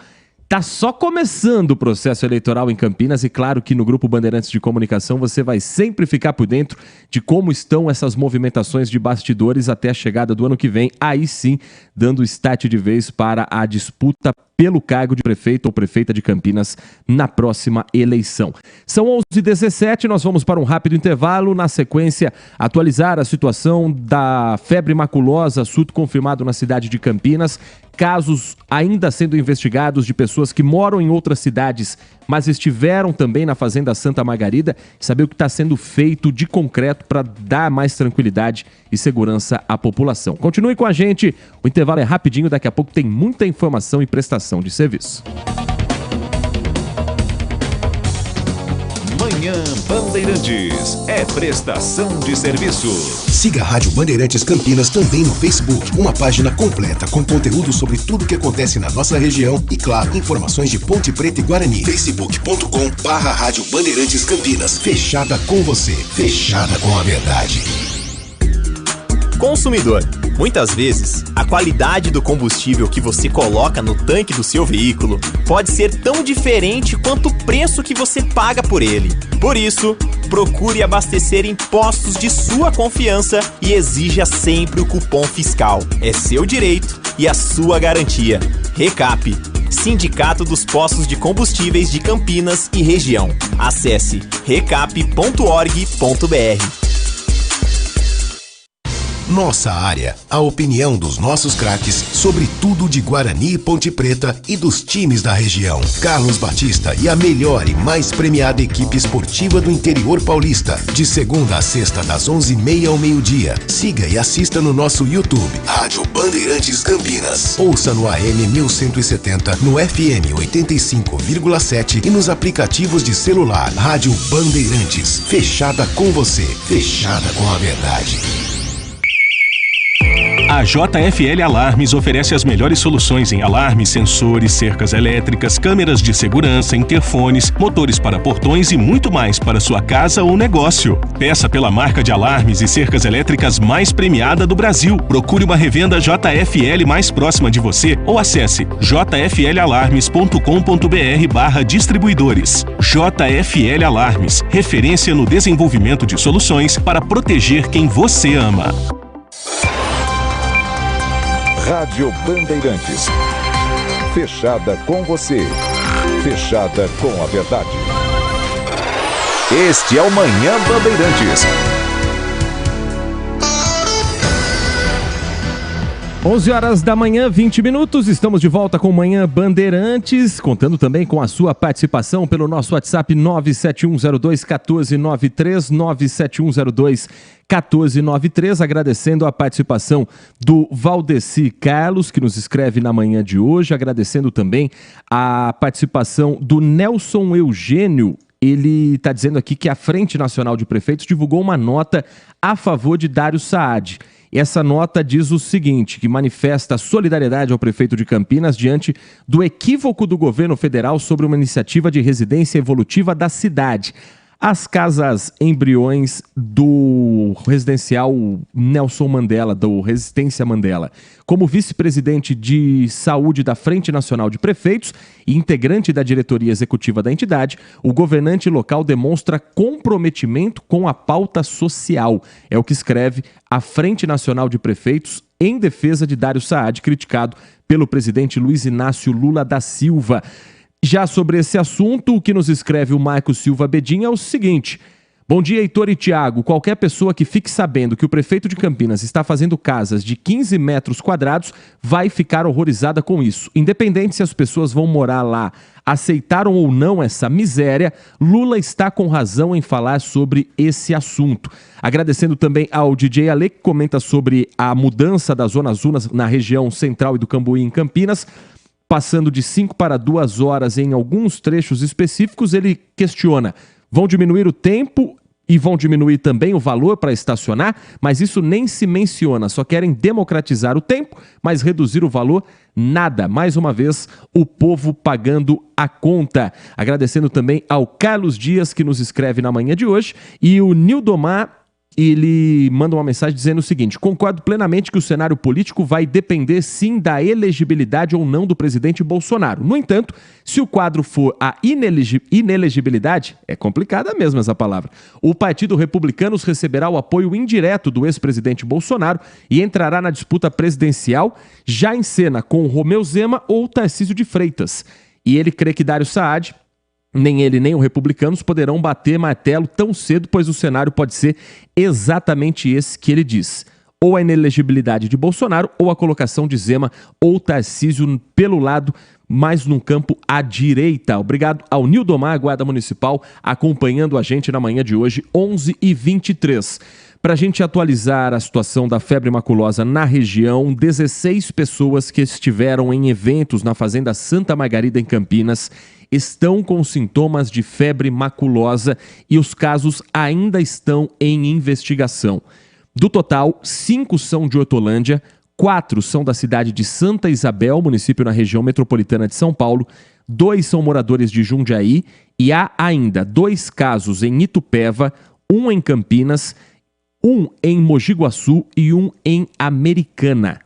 S6: Tá só começando o processo eleitoral em Campinas e claro que no Grupo Bandeirantes de Comunicação você vai sempre ficar por dentro de como estão essas movimentações de bastidores até a chegada do ano que vem, aí sim dando start de vez para a disputa pelo cargo de prefeito ou prefeita de Campinas na próxima eleição. São 11h17, nós vamos para um rápido intervalo. Na sequência, atualizar a situação da febre maculosa, surto confirmado na cidade de Campinas, casos ainda sendo investigados de pessoas que moram em outras cidades, mas estiveram também na Fazenda Santa Margarida, saber o que está sendo feito de concreto para dar mais tranquilidade e segurança à população. Continue com a gente, o intervalo é rapidinho, daqui a pouco tem muita informação e prestação de serviço.
S2: Manhã Manhã Bandeirantes. É prestação de serviço.
S12: Siga a Rádio Bandeirantes Campinas também no Facebook. Uma página completa com conteúdo sobre tudo o que acontece na nossa região e, claro, informações de Ponte Preta e Guarani. facebook.com/Rádio Bandeirantes Campinas. Fechada com você. Fechada com a verdade.
S5: Consumidor, muitas vezes, a qualidade do combustível que você coloca no tanque do seu veículo pode ser tão diferente quanto o preço que você paga por ele. Por isso, procure abastecer em postos de sua confiança e exija sempre o cupom fiscal. É seu direito e a sua garantia. Recap, Sindicato dos Postos de Combustíveis de Campinas e Região. Acesse recap.org.br.
S12: Nossa área, a opinião dos nossos craques sobre tudo de Guarani e Ponte Preta e dos times da região. Carlos Batista e a melhor e mais premiada equipe esportiva do interior paulista. De segunda a sexta, das 11h30 ao meio-dia. Siga e assista no nosso YouTube, Rádio Bandeirantes Campinas. Ouça no AM 1170, no FM 85,7 e nos aplicativos de celular. Rádio Bandeirantes. Fechada com você. Fechada com a verdade.
S14: A JFL Alarmes oferece as melhores soluções em alarmes, sensores, cercas elétricas, câmeras de segurança, interfones, motores para portões e muito mais para sua casa ou negócio. Peça pela marca de alarmes e cercas elétricas mais premiada do Brasil. Procure uma revenda JFL mais próxima de você ou acesse jflalarmes.com.br/distribuidores. JFL Alarmes, referência no desenvolvimento de soluções para proteger quem você ama.
S2: Rádio Bandeirantes. Fechada com você. Fechada com a verdade. Este é o Manhã Bandeirantes.
S6: 11h da manhã, 20 minutos. Estamos de volta com Manhã Bandeirantes, contando também com a sua participação pelo nosso WhatsApp 97102-1493, 97102-1493, agradecendo a participação do Valdeci Carlos, que nos escreve na manhã de hoje, agradecendo também a participação do Nelson Eugênio. Ele está dizendo aqui que a Frente Nacional de Prefeitos divulgou uma nota a favor de Dário Saad. E essa nota diz o seguinte, que manifesta solidariedade ao prefeito de Campinas diante do equívoco do governo federal sobre uma iniciativa de residência evolutiva da cidade. As casas embriões do residencial Nelson Mandela, do Resistência Mandela. Como vice-presidente de saúde da Frente Nacional de Prefeitos e integrante da diretoria executiva da entidade, o governante local demonstra comprometimento com a pauta social. É o que escreve a Frente Nacional de Prefeitos em defesa de Dário Saad, criticado pelo presidente Luiz Inácio Lula da Silva. Já sobre esse assunto, o que nos escreve o Marco Silva Bedin é o seguinte: bom dia, Heitor e Tiago. Qualquer pessoa que fique sabendo que o prefeito de Campinas está fazendo casas de 15 metros quadrados vai ficar horrorizada com isso. Independente se as pessoas vão morar lá, aceitaram ou não essa miséria, Lula está com razão em falar sobre esse assunto. Agradecendo também ao DJ Ale, que comenta sobre a mudança da Zona Azul na região central e do Cambuí em Campinas, passando de 5 para 2 horas em alguns trechos específicos. Ele questiona: vão diminuir o tempo e vão diminuir também o valor para estacionar? Mas isso nem se menciona, só querem democratizar o tempo, mas reduzir o valor, nada. Mais uma vez, o povo pagando a conta. Agradecendo também ao Carlos Dias, que nos escreve na manhã de hoje, e o Nildomar. Ele manda uma mensagem dizendo o seguinte: concordo plenamente que o cenário político vai depender sim da elegibilidade ou não do presidente Bolsonaro. No entanto, se o quadro for a inelegibilidade, é complicada mesmo essa palavra, o Partido Republicano receberá o apoio indireto do ex-presidente Bolsonaro e entrará na disputa presidencial já em cena com Romeu Zema ou Tarcísio de Freitas. E ele crê que Dário Saad, nem ele nem os republicanos poderão bater martelo tão cedo, pois o cenário pode ser exatamente esse que ele diz: ou a inelegibilidade de Bolsonaro ou a colocação de Zema ou Tarcísio pelo lado, mais num campo à direita. Obrigado ao Nildomar, Guarda Municipal, acompanhando a gente na manhã de hoje, 11h23. Para a gente atualizar a situação da febre maculosa na região, 16 pessoas que estiveram em eventos na Fazenda Santa Margarida, em Campinas, estão com sintomas de febre maculosa e os casos ainda estão em investigação. Do total, 5 são de Hortolândia, 4 são da cidade de Santa Isabel, município na região metropolitana de São Paulo, 2 são moradores de Jundiaí e há ainda 2 casos em Itupeva, 1 em Campinas, 1 em Mogi Guaçu e 1 em Americana.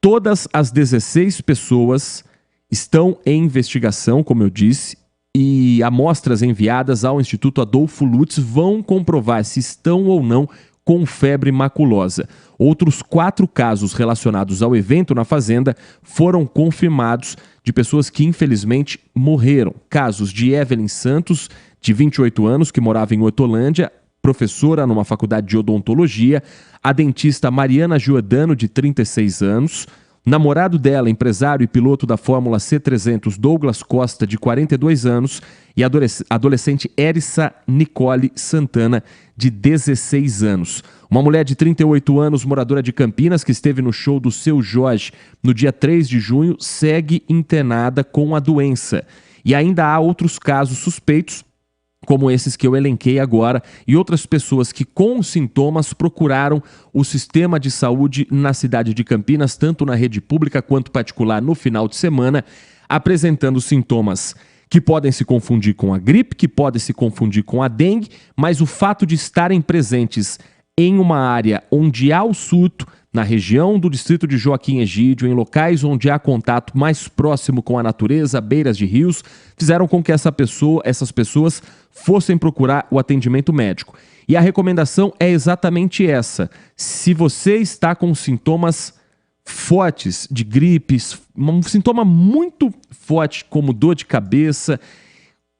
S6: Todas as 16 pessoas estão em investigação, como eu disse, e amostras enviadas ao Instituto Adolfo Lutz vão comprovar se estão ou não com febre maculosa. Outros 4 casos relacionados ao evento na Fazenda foram confirmados de pessoas que infelizmente morreram. Casos de Evelyn Santos, de 28 anos, que morava em Hortolândia, professora numa faculdade de odontologia, a dentista Mariana Giordano, de 36 anos, namorado dela, empresário e piloto da Fórmula C300, Douglas Costa, de 42 anos, e a adolescente Erissa Nicole Santana, de 16 anos. Uma mulher de 38 anos, moradora de Campinas, que esteve no show do Seu Jorge no dia 3 de junho, segue internada com a doença. E ainda há outros casos suspeitos, como esses que eu elenquei agora, e outras pessoas que com sintomas procuraram o sistema de saúde na cidade de Campinas, tanto na rede pública quanto particular, no final de semana, apresentando sintomas que podem se confundir com a gripe, que podem se confundir com a dengue, mas o fato de estarem presentes em uma área onde há o surto, na região do distrito de Joaquim Egídio, em locais onde há contato mais próximo com a natureza, beiras de rios, fizeram com que essas pessoas fossem procurar o atendimento médico. E a recomendação é exatamente essa. Se você está com sintomas fortes de gripes, um sintoma muito forte como dor de cabeça,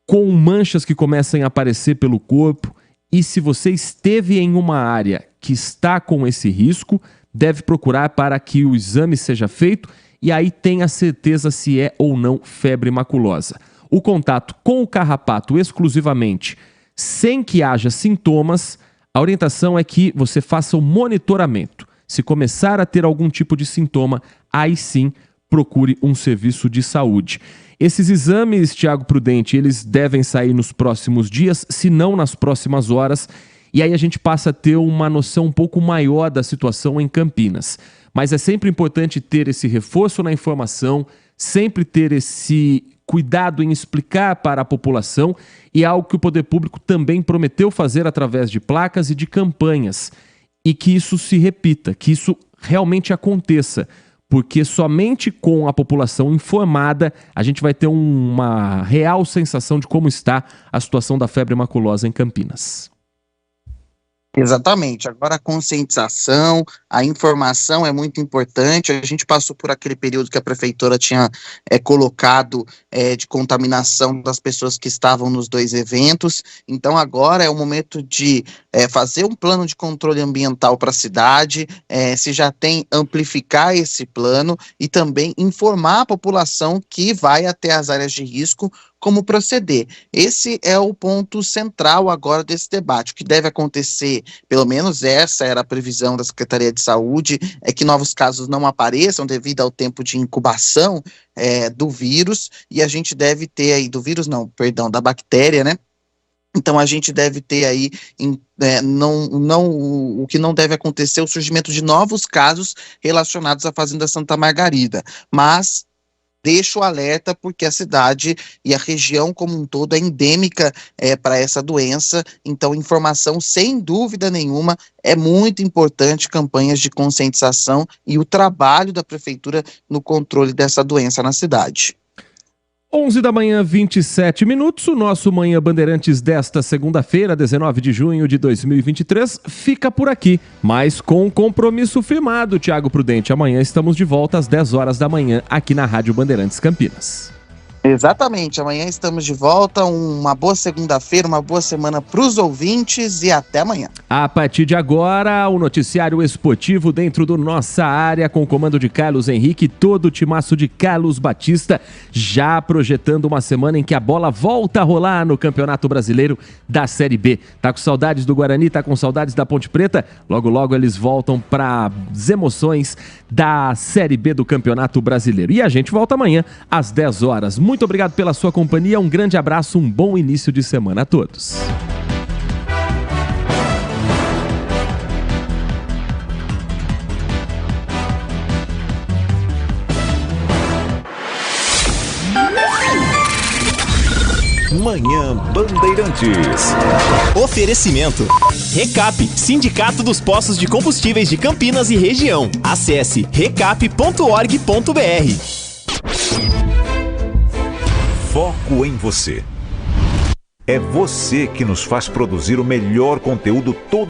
S6: com manchas que começam a aparecer pelo corpo, e se você esteve em uma área que está com esse risco, deve procurar para que o exame seja feito e aí tenha certeza se é ou não febre maculosa. O contato com o carrapato exclusivamente, sem que haja sintomas, a orientação é que você faça o monitoramento. Se começar a ter algum tipo de sintoma, aí sim procure um serviço de saúde. Esses exames, Tiago Prudente, eles devem sair nos próximos dias, se não nas próximas horas, e aí a gente passa a ter uma noção um pouco maior da situação em Campinas. Mas é sempre importante ter esse reforço na informação, sempre ter esse cuidado em explicar para a população, e é algo que o poder público também prometeu fazer através de placas e de campanhas, e que isso se repita, que isso realmente aconteça, porque somente com a população informada a gente vai ter uma real sensação de como está a situação da febre maculosa em Campinas.
S7: Exatamente. Agora a conscientização, a informação é muito importante. A gente passou por aquele período que a prefeitura tinha colocado de contaminação das pessoas que estavam nos 2 eventos. Então agora é o momento de fazer um plano de controle ambiental para a cidade, se já tem, amplificar esse plano e também informar a população que vai até as áreas de risco como proceder. Esse é o ponto central agora desse debate. O que deve acontecer, pelo menos essa era a previsão da Secretaria de Saúde, é que novos casos não apareçam devido ao tempo de incubação do vírus, e a gente deve ter aí, da bactéria, né? Então a gente deve ter aí, o que não deve acontecer é o surgimento de novos casos relacionados à Fazenda Santa Margarida, mas deixo o alerta porque a cidade e a região como um todo é endêmica para essa doença, então informação sem dúvida nenhuma é muito importante, campanhas de conscientização e o trabalho da prefeitura no controle dessa doença na cidade.
S6: 11 da manhã, 27 minutos, o nosso Manhã Bandeirantes desta segunda-feira, 19 de junho de 2023, fica por aqui, mas com compromisso firmado, Tiago Prudente. Amanhã estamos de volta às 10 horas da manhã aqui na Rádio Bandeirantes Campinas.
S7: Exatamente, amanhã estamos de volta, uma boa segunda-feira, uma boa semana para os ouvintes e até amanhã.
S6: A partir de agora, o noticiário esportivo dentro do Nossa Área, com o comando de Carlos Henrique e todo o timaço de Carlos Batista, já projetando uma semana em que a bola volta a rolar no Campeonato Brasileiro da Série B. Tá com saudades do Guarani, tá com saudades da Ponte Preta? Logo, logo eles voltam para as emoções da Série B do Campeonato Brasileiro. E a gente volta amanhã às 10 horas. Muito obrigado pela sua companhia, um grande abraço, um bom início de semana a todos.
S2: Manhã Bandeirantes.
S5: Oferecimento. Recap, Sindicato dos Postos de Combustíveis de Campinas e Região. Acesse recap.org.br.
S2: Foco em você. É você que nos faz produzir o melhor conteúdo todo